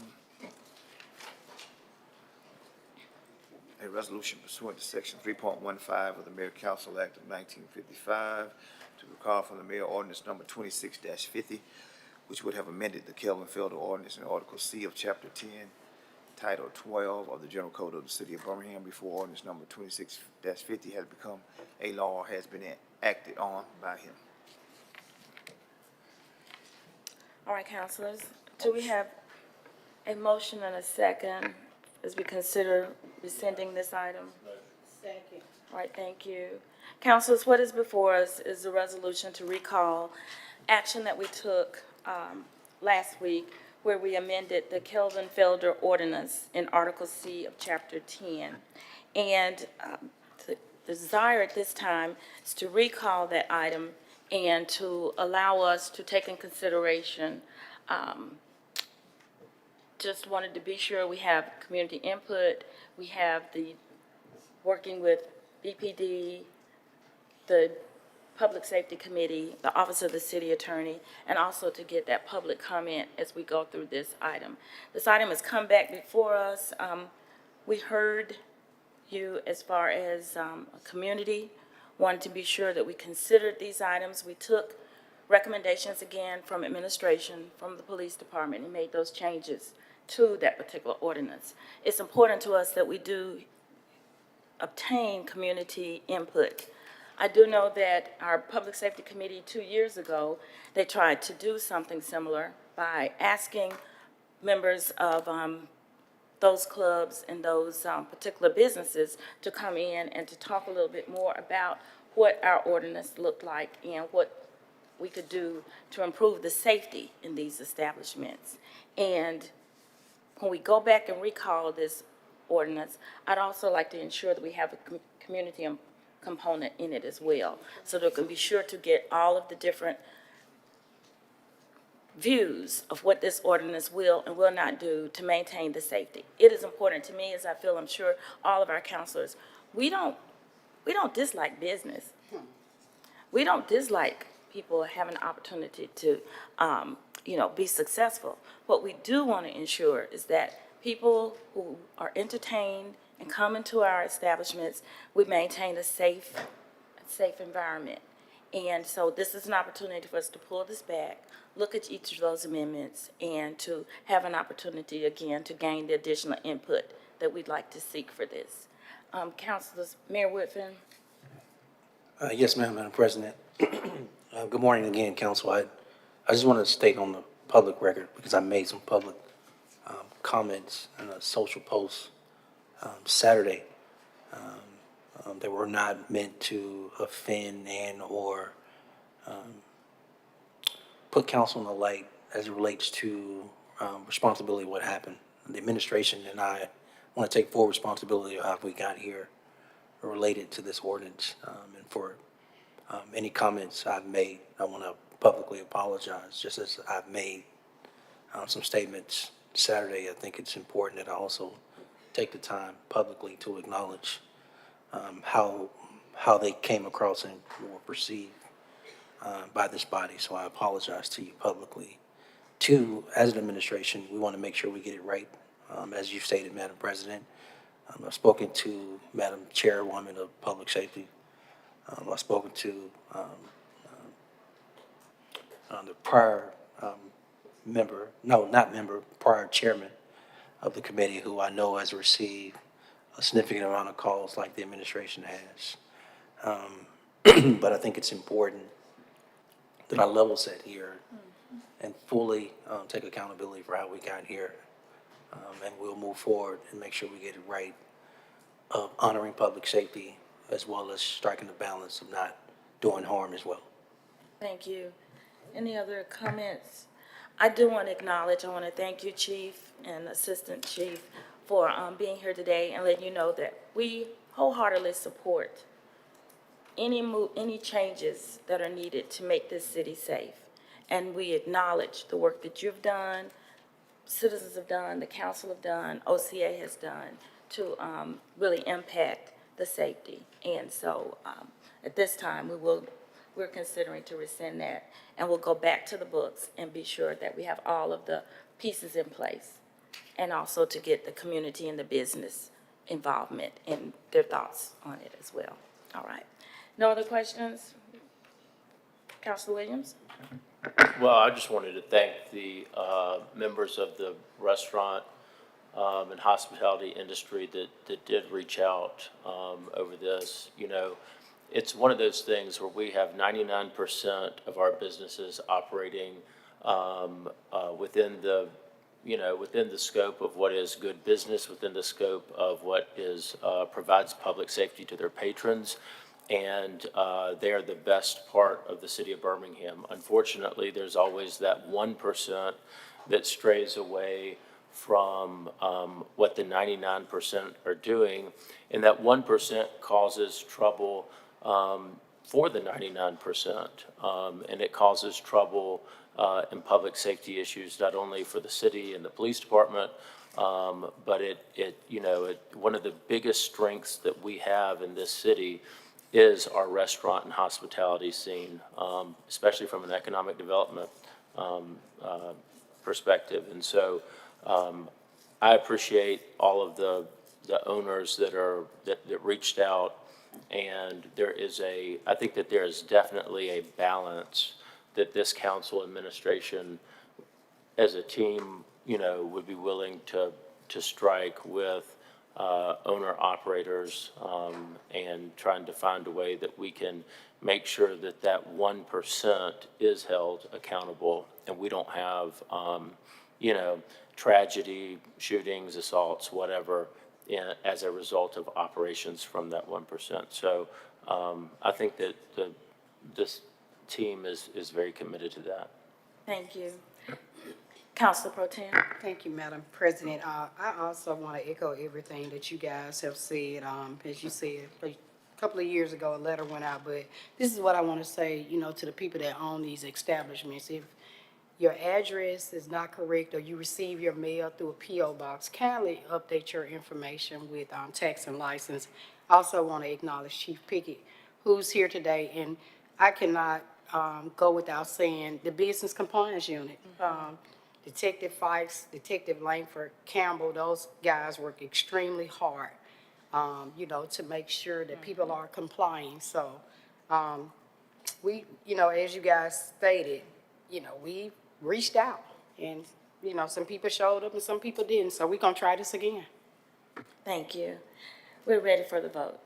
A resolution pursuant to section 3.15 of the Mayor Council Act of 1955 to recall from the Mayor Ordinance number 26-50, which would have amended the Kelvin Felder Ordinance in Article C of Chapter 10, Title 12 of the General Code of the City of Birmingham before Ordinance number 26-50 has become a law or has been acted on by him. All right, councilors, do we have a motion and a second as we consider rescinding this item? Second. All right, thank you. Councilors, what is before us is a resolution to recall action that we took last week where we amended the Kelvin Felder ordinance in Article C of Chapter 10. And the desire at this time is to recall that item and to allow us to take in consideration, just wanted to be sure we have community input, we have the working with BPD, the Public Safety Committee, the Office of the City Attorney, and also to get that public comment as we go through this item. This item has come back before us. We heard you as far as a community, wanted to be sure that we considered these items. We took recommendations again from administration, from the police department, and made those changes to that particular ordinance. It's important to us that we do obtain community input. I do know that our Public Safety Committee 2 years ago, they tried to do something similar by asking members of those clubs and those particular businesses to come in and to talk a little bit more about what our ordinance looked like and what we could do to improve the safety in these establishments. And when we go back and recall this ordinance, I'd also like to ensure that we have a community component in it as well, so that we can be sure to get all of the different views of what this ordinance will and will not do to maintain the safety. It is important to me, as I feel, I'm sure, all of our counselors, we don't dislike business. We don't dislike people having an opportunity to, be successful. What we do want to ensure is that people who are entertained and come into our establishments, we maintain a safe environment. And so this is an opportunity for us to pull this back, look at each of those amendments, and to have an opportunity, again, to gain the additional input that we'd like to seek for this. Councilors, Mayor Woodfin. Yes, ma'am, Madam President. Good morning again, Council. I just want to state on the public record, because I made some public comments in a social post Saturday. They were not meant to offend and or put council in the light as it relates to responsibility of what happened. The administration and I want to take full responsibility of how we got here related to this ordinance. And for any comments I've made, I want to publicly apologize, just as I've made some statements Saturday. I think it's important that I also take the time publicly to acknowledge how they came across and were perceived by this body. So I apologize to you publicly. Two, as an administration, we want to make sure we get it right. As you stated, Madam President, I've spoken to Madam Chairwoman of Public Safety. I've spoken to the prior prior chairman of the committee, who I know has received a significant amount of calls like the administration has. But I think it's important that I level set here and fully take accountability for how we got here. And we'll move forward and make sure we get it right, of honoring public safety as well as striking the balance of not doing harm as well. Thank you. Any other comments? I do want to acknowledge, I want to thank you, Chief and Assistant Chief, for being here today and letting you know that we wholeheartedly support any changes that are needed to make this city safe. And we acknowledge the work that you've done, citizens have done, the council have done, OCA has done to really impact the safety. And so at this time, we're considering to rescind that, and we'll go back to the books and be sure that we have all of the pieces in place, and also to get the community and the business involvement and their thoughts on it as well. All right. No other questions? Councilor Williams? Well, I just wanted to thank the members of the restaurant and hospitality industry that did reach out over this. You know, it's one of those things where we have 99% of our businesses operating within the scope of what is good business, within the scope of what is provides public safety to their patrons. and they are the best part of the city of Birmingham. Unfortunately, there's always that 1% that strays away from what the 99% are doing, and that 1% causes trouble for the 99%, and it causes trouble in public safety issues, not only for the city and the police department, but one of the biggest strengths that we have in this city is our restaurant and hospitality scene, especially from an economic development perspective. And so I appreciate all of the owners that reached out, and I think that there is definitely a balance that this council administration as a team, would be willing to strike with owner-operators, and trying to find a way that we can make sure that that 1% is held accountable, and we don't have, tragedy, shootings, assaults, whatever, as a result of operations from that 1%. So I think that this team is very committed to that. Thank you. Councilor Pro Tem. Thank you, Madam President. I also want to echo everything that you guys have said. As you said, a couple of years ago, a letter went out, but this is what I want to say, to the people that own these establishments. If your address is not correct or you receive your mail through a P.O. box, kindly update your information with tax and license. I also want to acknowledge Chief Pickett, who's here today, and I cannot go without saying the Business Compliance Unit. Detective Fikes, Detective Langford, Campbell, those guys work extremely hard, to make sure that people are complying. So, we, as you guys stated, we reached out and, some people showed up and some people didn't. So we're going to try this again. Thank you. We're ready for the vote.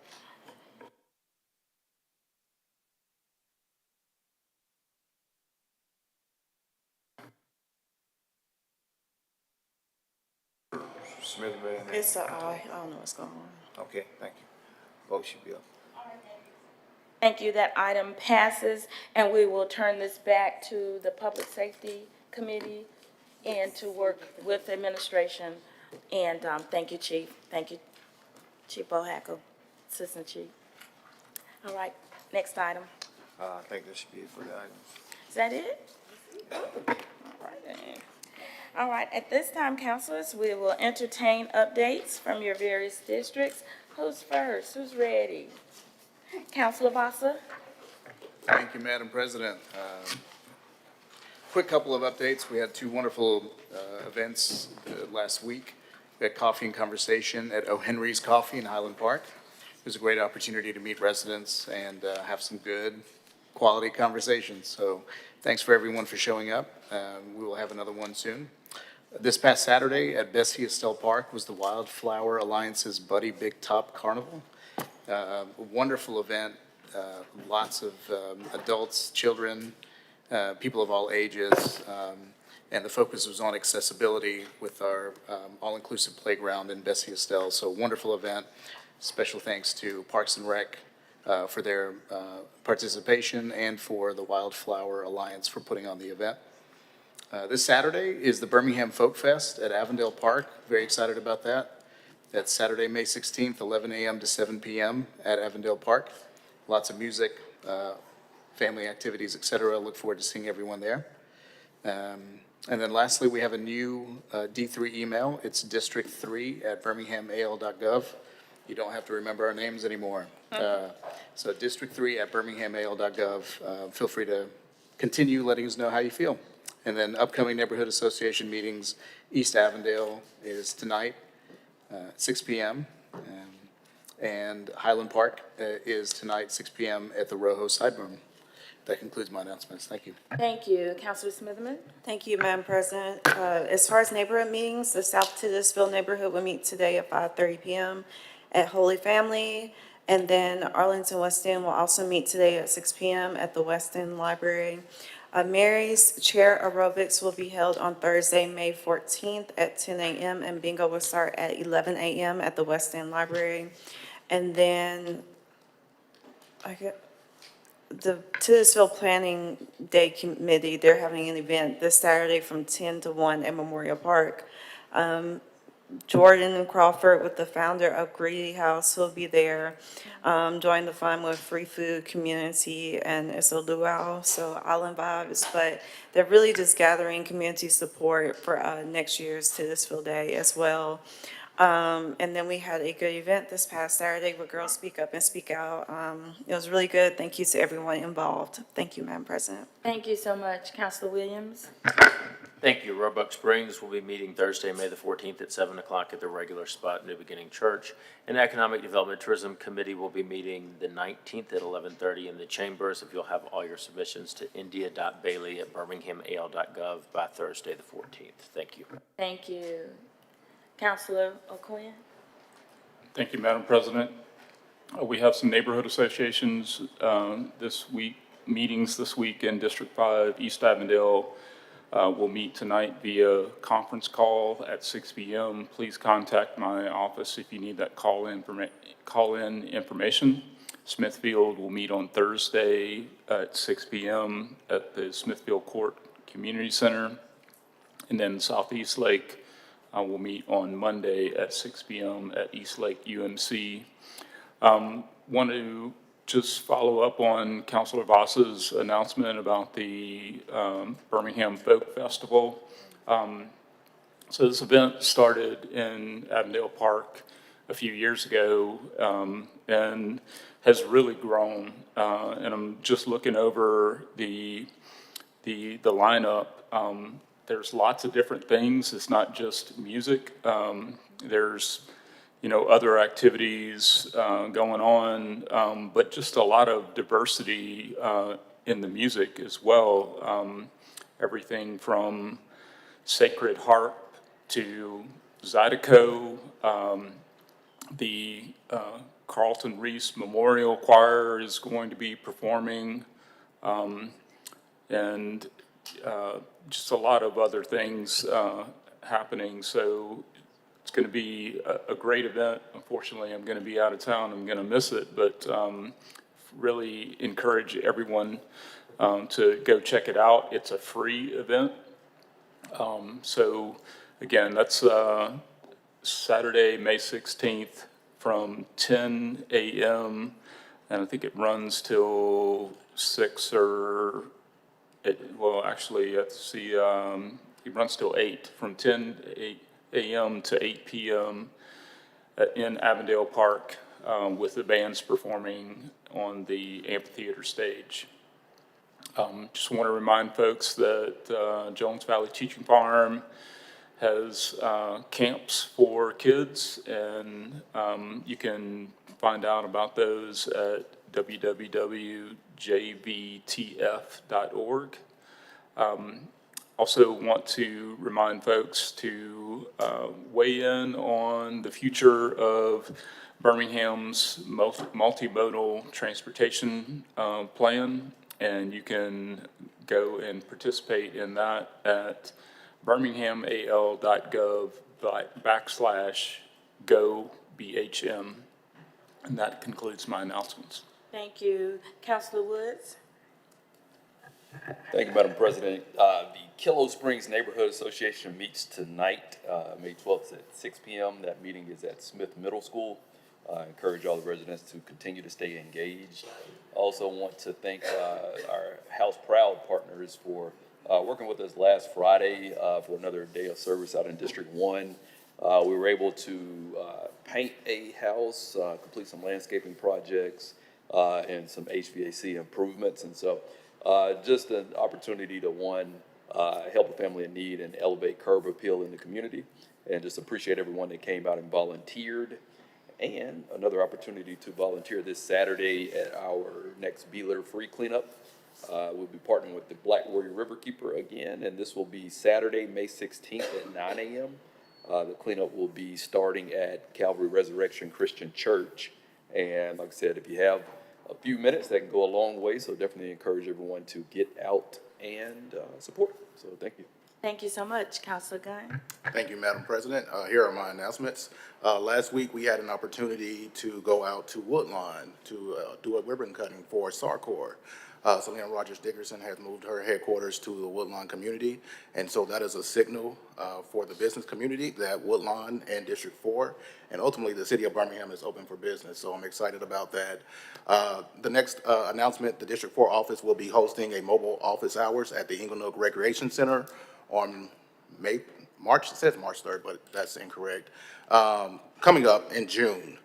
Smith, ready? It's an aye. I don't know what's going on. Okay, thank you. Vote should be up. Thank you. That item passes, and we will turn this back to the Public Safety Committee and to work with administration. And thank you, Chief. Thank you, Chief Bohackle, Assistant Chief. All right, next item. I think this should be it for the items. Is that it? All right, then. All right, at this time, councilors, we will entertain updates from your various districts. Who's first? Who's ready? Councilor Vasa? Thank you, Madam President. Quick couple of updates. We had two wonderful events last week. We had coffee and conversation at O. Henry's Coffee in Highland Park. It was a great opportunity to meet residents and have some good quality conversations. So thanks for everyone for showing up. We will have another one soon. This past Saturday at Bessie Estelle Park was the Wildflower Alliance's Buddy Big Top Carnival. A wonderful event, lots of adults, children, people of all ages, and the focus was on accessibility with our all-inclusive playground in Bessie Estelle. So wonderful event. Special thanks to Parks and Rec for their participation and for the Wildflower Alliance for putting on the event. This Saturday is the Birmingham Folk Fest at Avondale Park. Very excited about that. That's Saturday, May 16th, 11 a.m. to 7 p.m. at Avondale Park. Lots of music, family activities, et cetera. Look forward to seeing everyone there. And then lastly, we have a new D3 email. It's district3@birminghamal.gov. You don't have to remember our names anymore. So district3@birminghamal.gov. Feel free to continue letting us know how you feel. And then upcoming neighborhood association meetings, East Avondale is tonight, 6 p.m. And Highland Park is tonight, 6 p.m. at the Rojo Sideburn. That concludes my announcements. Thank you. Thank you. Councilor Smitherman? Thank you, Madam President. As far as neighborhood meetings, the South Titusville neighborhood will meet today at 5:30 p.m. at Holy Family. And then Arlington West End will also meet today at 6 p.m. at the West End Library. Mary's Chair Aerobics will be held on Thursday, May 14th at 10 a.m. and bingo will start at 11 a.m. at the West End Library. And then I get, the Titusville Planning Day Committee, they're having an event this Saturday from 10 to 1 at Memorial Park. Jordan Crawford, with the founder of Greedy House, will be there. Join the fun with free food community, and it's a luau, so island vibes. But they're really just gathering community support for next year's Titusville Day as well. And then we had a good event this past Saturday where Girls Speak Up and Speak Out. It was really good. Thank you to everyone involved. Thank you, Madam President. Thank you so much. Counselor Williams? Thank you. Roebuck Springs will be meeting Thursday, May the 14th at 7 o'clock at the regular spot, New Beginning Church. And Economic Development Tourism Committee will be meeting the 19th at 11:30 in the chambers. If you'll have all your submissions to india.bailey@birminghamal.gov by Thursday, the 14th. Thank you. Thank you. Counselor O'Quinn? Thank you, Madam President. We have some neighborhood associations this week, meetings this week in District 5, East Avondale. We'll meet tonight via conference call at 6 p.m. Please contact my office if you need that call-in information. Smithfield will meet on Thursday at 6 p.m. at the Smithfield Court Community Center. And then Southeast Lake will meet on Monday at 6 p.m. at East Lake UMC. Want to just follow up on Councilor Voss's announcement about the Birmingham Folk Festival. So this event started in Avondale Park a few years ago and has really grown. And I'm just looking over the lineup. There's lots of different things. It's not just music. There's other activities going on, but just a lot of diversity in the music as well. Everything from sacred harp to zydeco. The Carlton Reese Memorial Choir is going to be performing, and just a lot of other things happening. So it's going to be a great event. Unfortunately, I'm going to be out of town. I'm going to miss it, but really encourage everyone to go check it out. It's a free event. So again, that's Saturday, May 16th from 10 a.m. and I think it runs till 6 or, actually, let's see, it runs till 8, from 10 a.m. to 8 p.m. In Avondale Park with the bands performing on the amphitheater stage. Just want to remind folks that Jones Valley Teaching Farm has camps for kids, and you can find out about those at www.jvtf.org. Also want to remind folks to weigh in on the future of Birmingham's multimodal transportation plan, and you can go and participate in that at birminghamal.gov/GoBHM. And that concludes my announcements. Thank you. Counselor Woods? Thank you, Madam President. The Killow Springs Neighborhood Association meets tonight, May 12th at 6 p.m. That meeting is at Smith Middle School. I encourage all the residents to continue to stay engaged. Also want to thank our House Proud partners for working with us last Friday for another day of service out in District 1. We were able to paint a house, complete some landscaping projects, and some HVAC improvements. And so just an opportunity to, one, help a family in need and elevate curb appeal in the community. And just appreciate everyone that came out and volunteered. And another opportunity to volunteer this Saturday at our next Be Litter Free cleanup. We'll be partnering with the Black Warrior Riverkeeper again, and this will be Saturday, May 16th at 9 a.m. The cleanup will be starting at Calvary Resurrection Christian Church. And like I said, if you have a few minutes, that can go a long way, so definitely encourage everyone to get out and support. So thank you. Thank you so much. Counselor Gunn? Thank you, Madam President. Here are my announcements. Last week, we had an opportunity to go out to Woodlawn to do a ribbon cutting for SARCOR. Selena Rogers Dickerson has moved her headquarters to the Woodlawn community, and so that is a signal for the business community that Woodlawn and District 4, and ultimately the city of Birmingham is open for business, so I'm excited about that. The next announcement, the District 4 office will be hosting a mobile office hours at the Inglenook Recreation Center on March, it says March 3rd, but that's incorrect, coming up in June,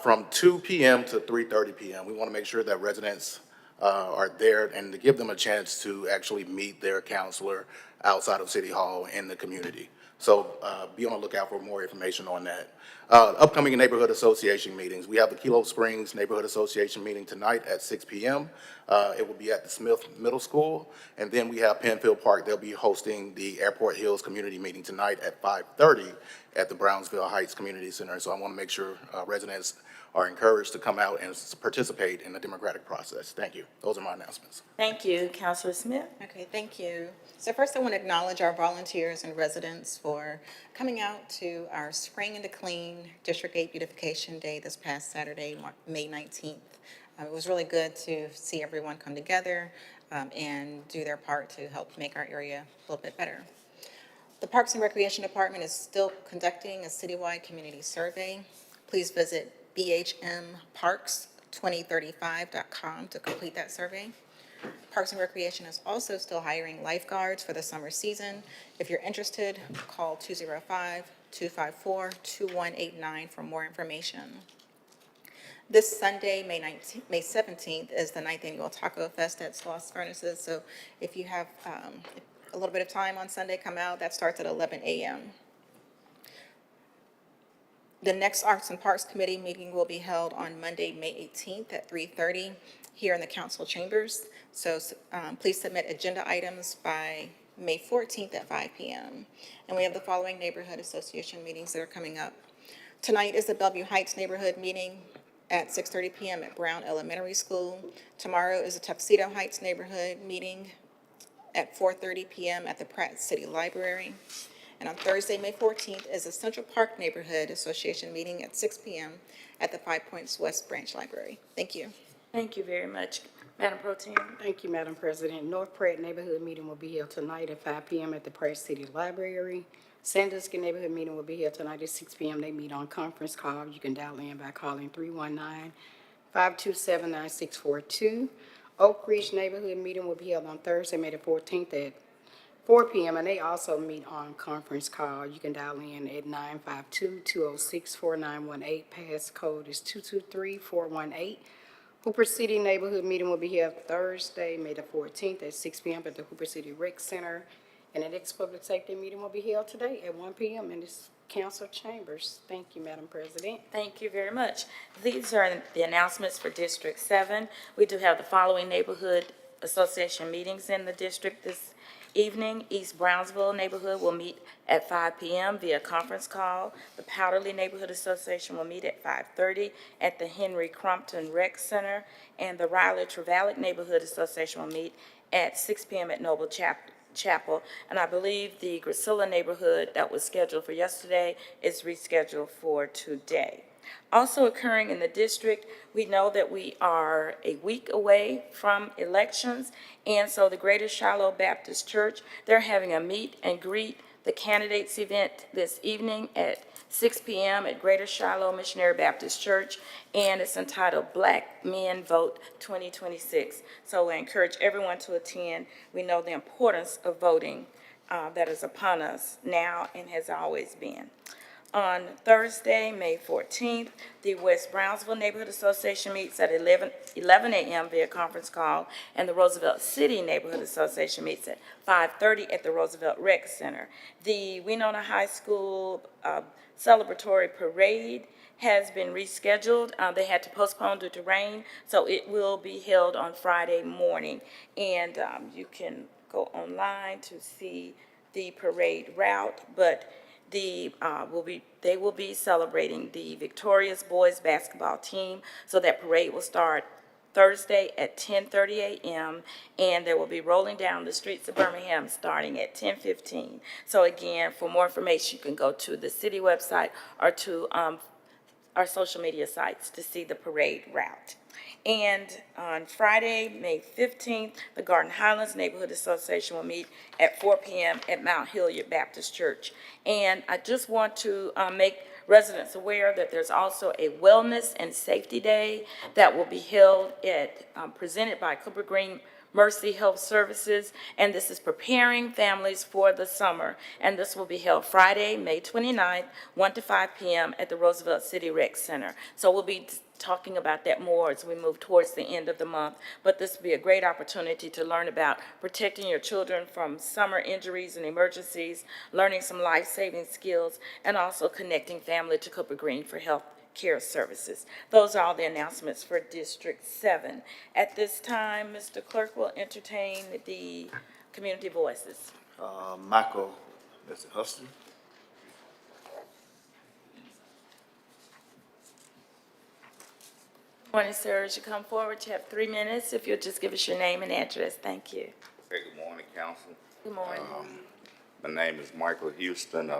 from 2 p.m. to 3:30 p.m. We want to make sure that residents are there and to give them a chance to actually meet their counselor outside of City Hall in the community. So be on the lookout for more information on that. Upcoming neighborhood association meetings. We have the Kilo Springs Neighborhood Association meeting tonight at 6 p.m. It will be at the Smith Middle School. And then we have Penfield Park. They'll be hosting the Airport Hills Community Meeting tonight at 5:30 at the Brownsville Heights Community Center. So I want to make sure residents are encouraged to come out and participate in the democratic process. Thank you. Those are my announcements. Thank you. Counselor Smith? Okay, thank you. So first, I want to acknowledge our volunteers and residents for coming out to our Spring into Clean District 8 Beautification Day this past Saturday, May 19th. It was really good to see everyone come together and do their part to help make our area a little bit better. The Parks and Recreation Department is still conducting a citywide community survey. Please visit bhmparks2035.com to complete that survey. Parks and Recreation is also still hiring lifeguards for the summer season. If you're interested, call 205-254-2189 for more information. This Sunday, May 17th, is the 9th annual Taco Fest at Sloss Furnaces. So if you have a little bit of time on Sunday, come out. That starts at 11 a.m. The next Arts and Parks Committee meeting will be held on Monday, May 18th at 3:30 here in the council chambers. So please submit agenda items by May 14th at 5 p.m. And we have the following neighborhood association meetings that are coming up. Tonight is the Bellevue Heights neighborhood meeting at 6:30 p.m. at Brown Elementary School. Tomorrow is the Tuxedo Heights neighborhood meeting at 4:30 p.m. at the Pratt City Library. And on Thursday, May 14th, is the Central Park Neighborhood Association meeting at 6 p.m. at the Five Points West Branch Library. Thank you. Thank you very much. Madam Pro Tem? Thank you, Madam President. North Pratt Neighborhood Meeting will be held tonight at 5 p.m. at the Pratt City Library. Sandusky Neighborhood Meeting will be held tonight at 6 p.m. They meet on conference call. You can dial in by calling 319-527-9642. Oak Ridge Neighborhood Meeting will be held on Thursday, May the 14th at 4 p.m. and they also meet on conference call. You can dial in at 952-206-4918. Pass code is 223418. Hooper City Neighborhood Meeting will be held Thursday, May the 14th at 6 p.m. at the Hooper City Rec Center. And the next public safety meeting will be held today at 1 p.m. in this council chambers. Thank you, Madam President. Thank you very much. These are the announcements for District 7. We do have the following neighborhood association meetings in the district this evening. East Brownsville neighborhood will meet at 5 p.m. via conference call. The Powderly Neighborhood Association will meet at 5:30 at the Henry Crumpton Rec Center. And the Riley Trevalick Neighborhood Association will meet at 6 p.m. at Noble Chapel. And I believe the Gracilla neighborhood that was scheduled for yesterday is rescheduled for today. Also occurring in the district, we know that we are a week away from elections, and so the Greater Shiloh Baptist Church, they're having a meet and greet the candidates event this evening at 6 p.m. at Greater Shiloh Missionary Baptist Church, and it's entitled Black Men Vote 2026. So I encourage everyone to attend. We know the importance of voting that is upon us now and has always been. On Thursday, May 14th, the West Brownsville Neighborhood Association meets at 11 a.m. via conference call, and the Roosevelt City Neighborhood Association meets at 5:30 at the Roosevelt Rec Center. The Winona High School celebratory parade has been rescheduled. They had to postpone due to rain, so it will be held on Friday morning. And you can go online to see the parade route, but they will be celebrating the victorious boys basketball team. So that parade will start Thursday at 10:30 a.m., and they will be rolling down the streets of Birmingham starting at 10:15. So again, for more information, you can go to the city website or to our social media sites to see the parade route. And on Friday, May 15th, the Garden Highlands Neighborhood Association will meet at 4 p.m. at Mount Hilliard Baptist Church. And I just want to make residents aware that there's also a Wellness and Safety Day that will be held presented by Cooper Green Mercy Health Services, and this is preparing families for the summer. And this will be held Friday, May 29th, 1 to 5 p.m. at the Roosevelt City Rec Center. So we'll be talking about that more as we move towards the end of the month. But this will be a great opportunity to learn about protecting your children from summer injuries and emergencies, learning some life-saving skills, and also connecting family to Cooper Green for health care services. Those are all the announcements for District 7. At this time, Mr. Clerk will entertain the community voices. Michael, Mr. Huston. Morning, sir. As you come forward, you have 3 minutes. If you'll just give us your name and address. Thank you. Hey, good morning, council. Good morning. My name is Michael Houston.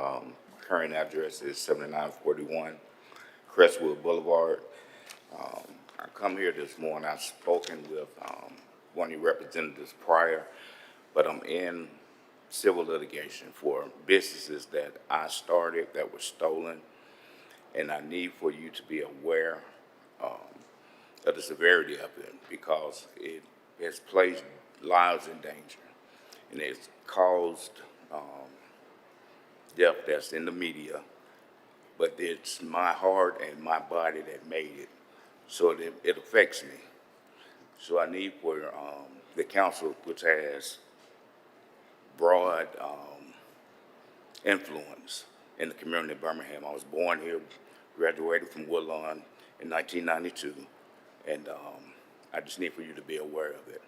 Current address is 7941 Crestwood Boulevard. I come here this morning. I've spoken with one of your representatives prior, but I'm in civil litigation for businesses that I started that were stolen, and I need for you to be aware of the severity of it because it has placed lives in danger, and it's caused death that's in the media, but it's my heart and my body that made it, so it affects me. So I need for the council, which has broad influence in the community of Birmingham. I was born here, graduated from Woodlawn in 1992, and I just need for you to be aware of it.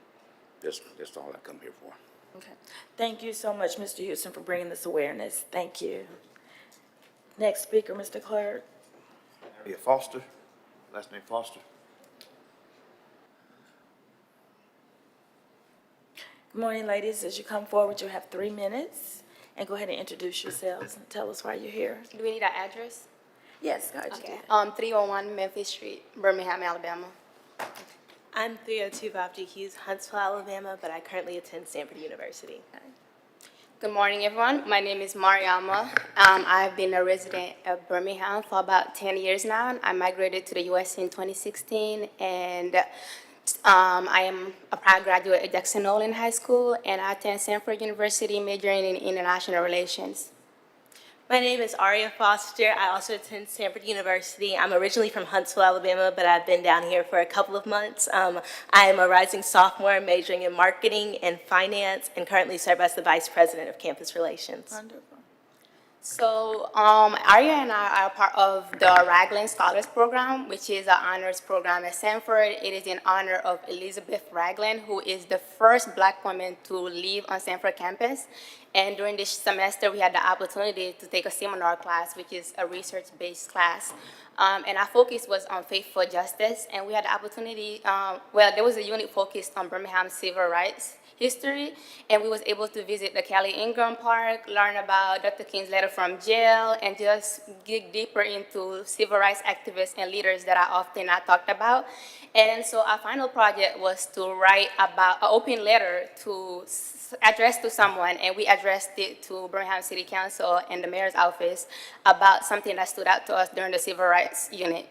That's all I come here for. Okay. Thank you so much, Mr. Houston, for bringing this awareness. Thank you. Next speaker, Mr. Clerk. Yeah, Foster, last name Foster. Good morning, ladies. As you come forward, you have 3 minutes. And go ahead and introduce yourselves and tell us why you're here. Do we need an address? Yes, go ahead. Okay. 301 Memphis Street, Birmingham, Alabama. I'm 30250 Hughes, Huntsville, Alabama, but I currently attend Stanford University. Good morning, everyone. My name is Mariama. I've been a resident of Birmingham for about 10 years now. I migrated to the U.S. in 2016, and I am a prior graduate at Jackson Nolan High School, and I attend Stanford University, majoring in international relations. My name is Aria Foster. I also attend Stanford University. I'm originally from Huntsville, Alabama, but I've been down here for a couple of months. I am a rising sophomore majoring in marketing and finance and currently serve as the vice president of campus relations. Wonderful. So Aria and I are part of the Raglan Scholars Program, which is an honors program at Stanford. It is in honor of Elizabeth Raglan, who is the first Black woman to live on Stanford campus. And during this semester, we had the opportunity to take a seminar class, which is a research-based class. And our focus was on faith for justice. And we had the opportunity, there was a unit focused on Birmingham civil rights history, and we was able to visit the Kelly Ingram Park, learn about Dr. King's letter from jail, and just dig deeper into civil rights activists and leaders that are often not talked about. And so our final project was to write about an open letter to address to someone, and we addressed it to Birmingham City Council and the mayor's office about something that stood out to us during the civil rights unit.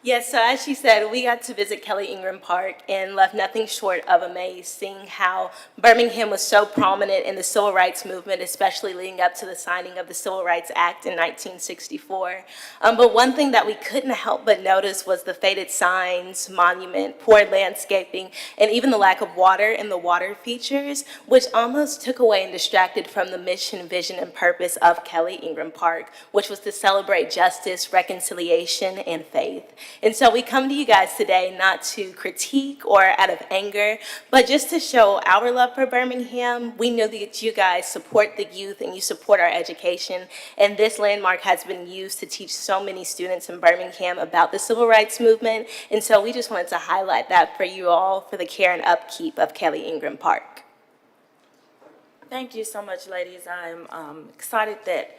Yes, so as she said, we got to visit Kelly Ingram Park and left nothing short of amazed seeing how Birmingham was so prominent in the civil rights movement, especially leading up to the signing of the Civil Rights Act in 1964. But one thing that we couldn't help but notice was the faded signs, monument, poor landscaping, and even the lack of water in the water features, which almost took away and distracted from the mission, vision, and purpose of Kelly Ingram Park, which was to celebrate justice, reconciliation, and faith. And so we come to you guys today not to critique or out of anger, but just to show our love for Birmingham. We know that you guys support the youth and you support our education, and this landmark has been used to teach so many students in Birmingham about the civil rights movement. And so we just wanted to highlight that for you all for the care and upkeep of Kelly Ingram Park. Thank you so much, ladies. I'm excited that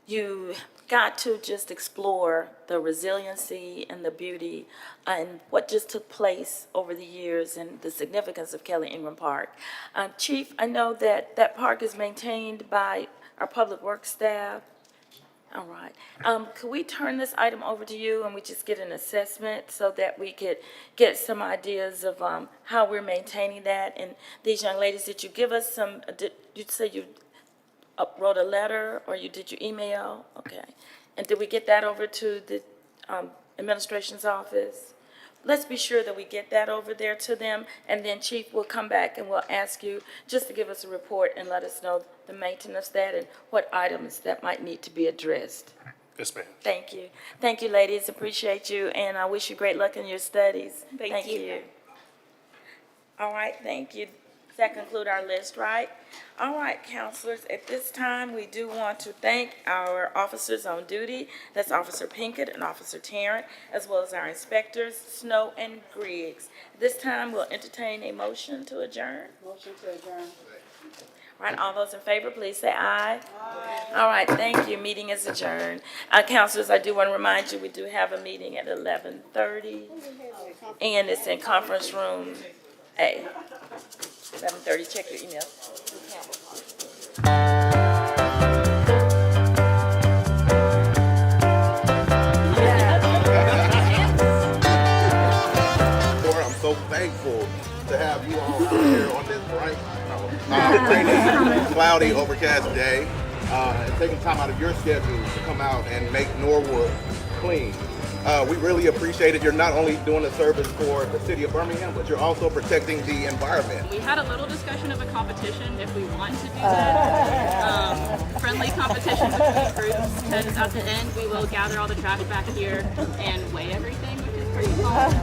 you got to just explore the resiliency and the beauty and what just took place over the years and the significance of Kelly Ingram Park. Chief, I know that that park is maintained by our public works staff. All right. Could we turn this item over to you and we just get an assessment so that we could get some ideas of how we're maintaining that? And these young ladies, did you give us some, did you say you wrote a letter or did you email? Okay. And did we get that over to the administration's office? Let's be sure that we get that over there to them, and then Chief will come back and we'll ask you just to give us a report and let us know the maintenance of that and what items that might need to be addressed. Yes, ma'am. Thank you. Thank you, ladies. Appreciate you, and I wish you great luck in your studies. Thank you. All right, thank you. Does that conclude our list, right? All right, counselors, at this time, we do want to thank our officers on duty. That's Officer Pinkett and Officer Tarrant, as well as our inspectors, Snow and Griggs. This time, we'll entertain a motion to adjourn. Motion to adjourn. All right, all those in favor, please say aye. Aye. All right, thank you. Meeting is adjourned. Counselors, I do want to remind you, we do have a meeting at 11:30, and it's in conference room A. 11:30, check your email. I'm so thankful to have you all here on this bright, rainy, cloudy, overcast day, and taking time out of your schedule to come out and make Norwood clean. We really appreciate it. You're not only doing a service for the city of Birmingham, but you're also protecting the environment. We had a little discussion of a competition if we want to do that. Friendly competition between groups, because at the end we will gather all the trash back here and weigh everything, which is pretty fun.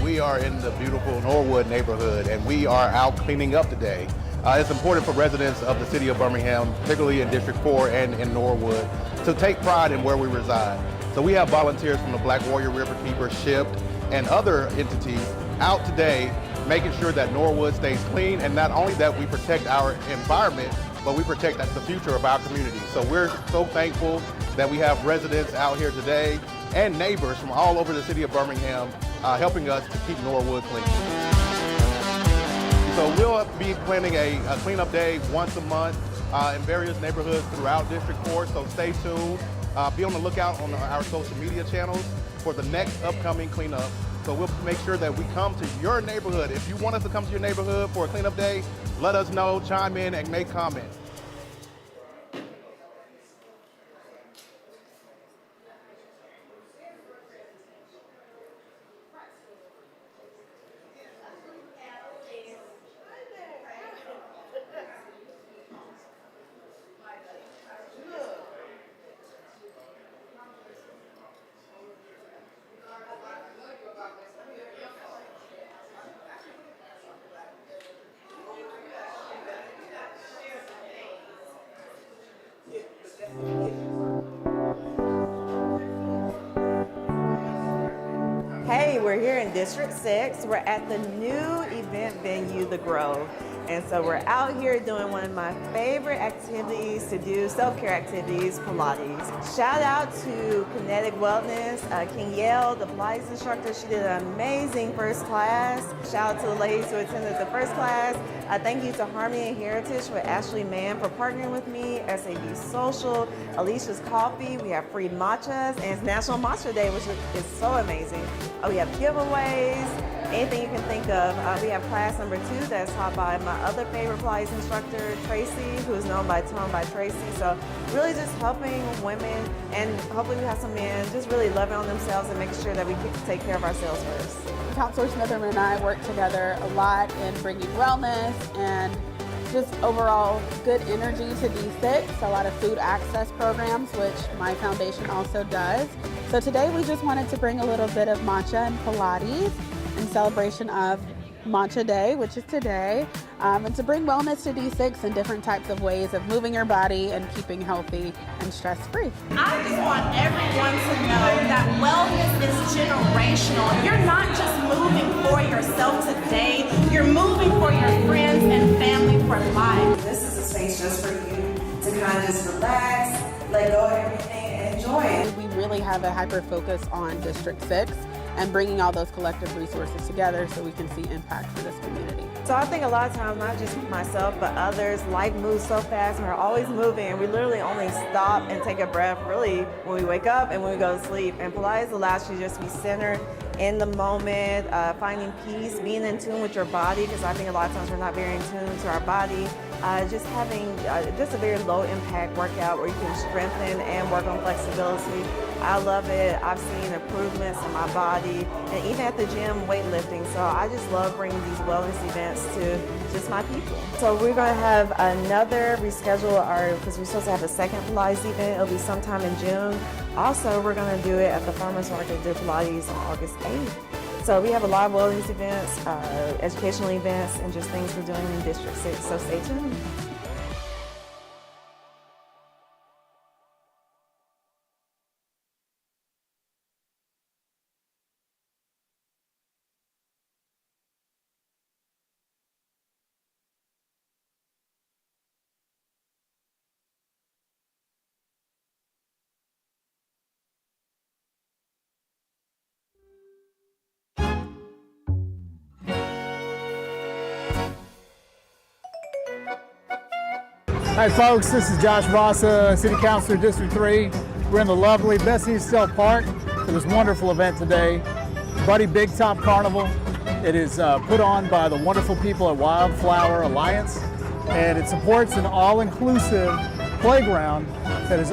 We are in the beautiful Norwood neighborhood, and we are out cleaning up today. It's important for residents of the city of Birmingham, particularly in District 4 and in Norwood, to take pride in where we reside. So we have volunteers from the Black Warrior Riverkeeper, SHIP, and other entities out today making sure that Norwood stays clean, and not only that we protect our environment, but we protect the future of our community. So we're so thankful that we have residents out here today and neighbors from all over the city of Birmingham helping us to keep Norwood clean. So we'll be planning a cleanup day once a month in various neighborhoods throughout District 4, so stay tuned. Be on the lookout on our social media channels for the next upcoming cleanup. So we'll make sure that we come to your neighborhood. If you want us to come to your neighborhood for a cleanup day, let us know, chime in, and make comments. Hey, we're here in District 6. We're at the new event venue, The Grove. And so we're out here doing one of my favorite activities to do, self-care activities, Pilates. Shout out to Kinetic Wellness, King Yale, the Pilates instructor. She did an amazing first class. Shout out to the ladies who attended the first class. Thank you to Harmony and Heritage with Ashley Mann for partnering with me, SAB Social, Alicia's Coffee. We have free matchas, and it's National Matcha Day, which is so amazing. We have giveaways, anything you can think of. We have class number 2 that's taught by my other favorite Pilates instructor, Tracy, who is known by Tracy. So really just helping women, and hopefully we have some men just really loving on themselves and making sure that we take care of ourselves first. Counselor Smitherman and I work together a lot in bringing wellness and just overall good energy to D6, a lot of food access programs, which my foundation also does. So today we just wanted to bring a little bit of matcha and Pilates in celebration of Matcha Day, which is today, and to bring wellness to D6 and different types of ways of moving your body and keeping healthy and stress-free. I just want everyone to know that wellness is generational. You're not just moving for yourself today, you're moving for your friends and family for life. This is a space just for you to kind of just relax, let go of everything, and enjoy it. We really have a hyper focus on District 6 and bringing all those collective resources together so we can see impact for this community. So I think a lot of times, not just myself, but others, life moves so fast and we're always moving and we literally only stop and take a breath really when we wake up and when we go to sleep. And Pilates allows you to just be centered in the moment, finding peace, being in tune with your body, because I think a lot of times we're not very in tune to our body. Just having just a very low impact workout where you can strengthen and work on flexibility. I love it. I've seen improvements in my body and even at the gym weightlifting. So I just love bringing these wellness events to just my people. So we're going to have another reschedule because we're supposed to have a second Pilates event. It'll be sometime in June. Also, we're going to do it at the Farmers Market de Pilates on August 8th. So we have a lot of wellness events, educational events, and just things we're doing in District 6. So stay tuned. Hi folks, this is Josh Vasa, City Councilor, District 3. We're in the lovely Bessie Estelle Park for this wonderful event today, Buddy Big Top Carnival. It is put on by the wonderful people at Wildflower Alliance, and it supports an all-inclusive playground that is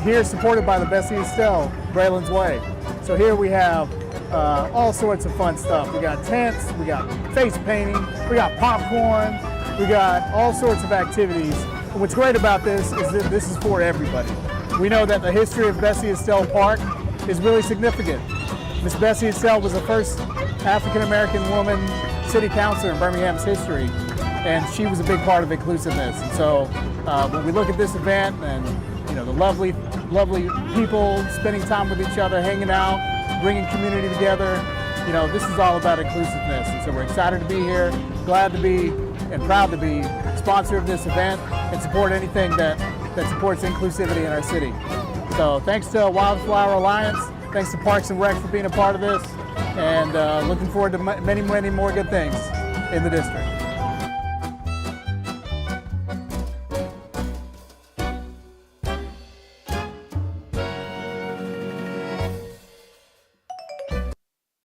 here supported by the Bessie Estelle, Braylon's Way. So here we have all sorts of fun stuff. We got tents, we got face painting, we got popcorn, we got all sorts of activities. And what's great about this is that this is for everybody. We know that the history of Bessie Estelle Park is really significant. Miss Bessie Estelle was the first African-American woman city councilor in Birmingham's history, and she was a big part of inclusiveness. And so when we look at this event and the lovely people spending time with each other, hanging out, bringing community together, this is all about inclusiveness. And so we're excited to be here, glad to be and proud to be sponsor of this event and support anything that supports inclusivity in our city. So thanks to Wildflower Alliance, thanks to Parks and Rec for being a part of this, and looking forward to many, many more good things in the district.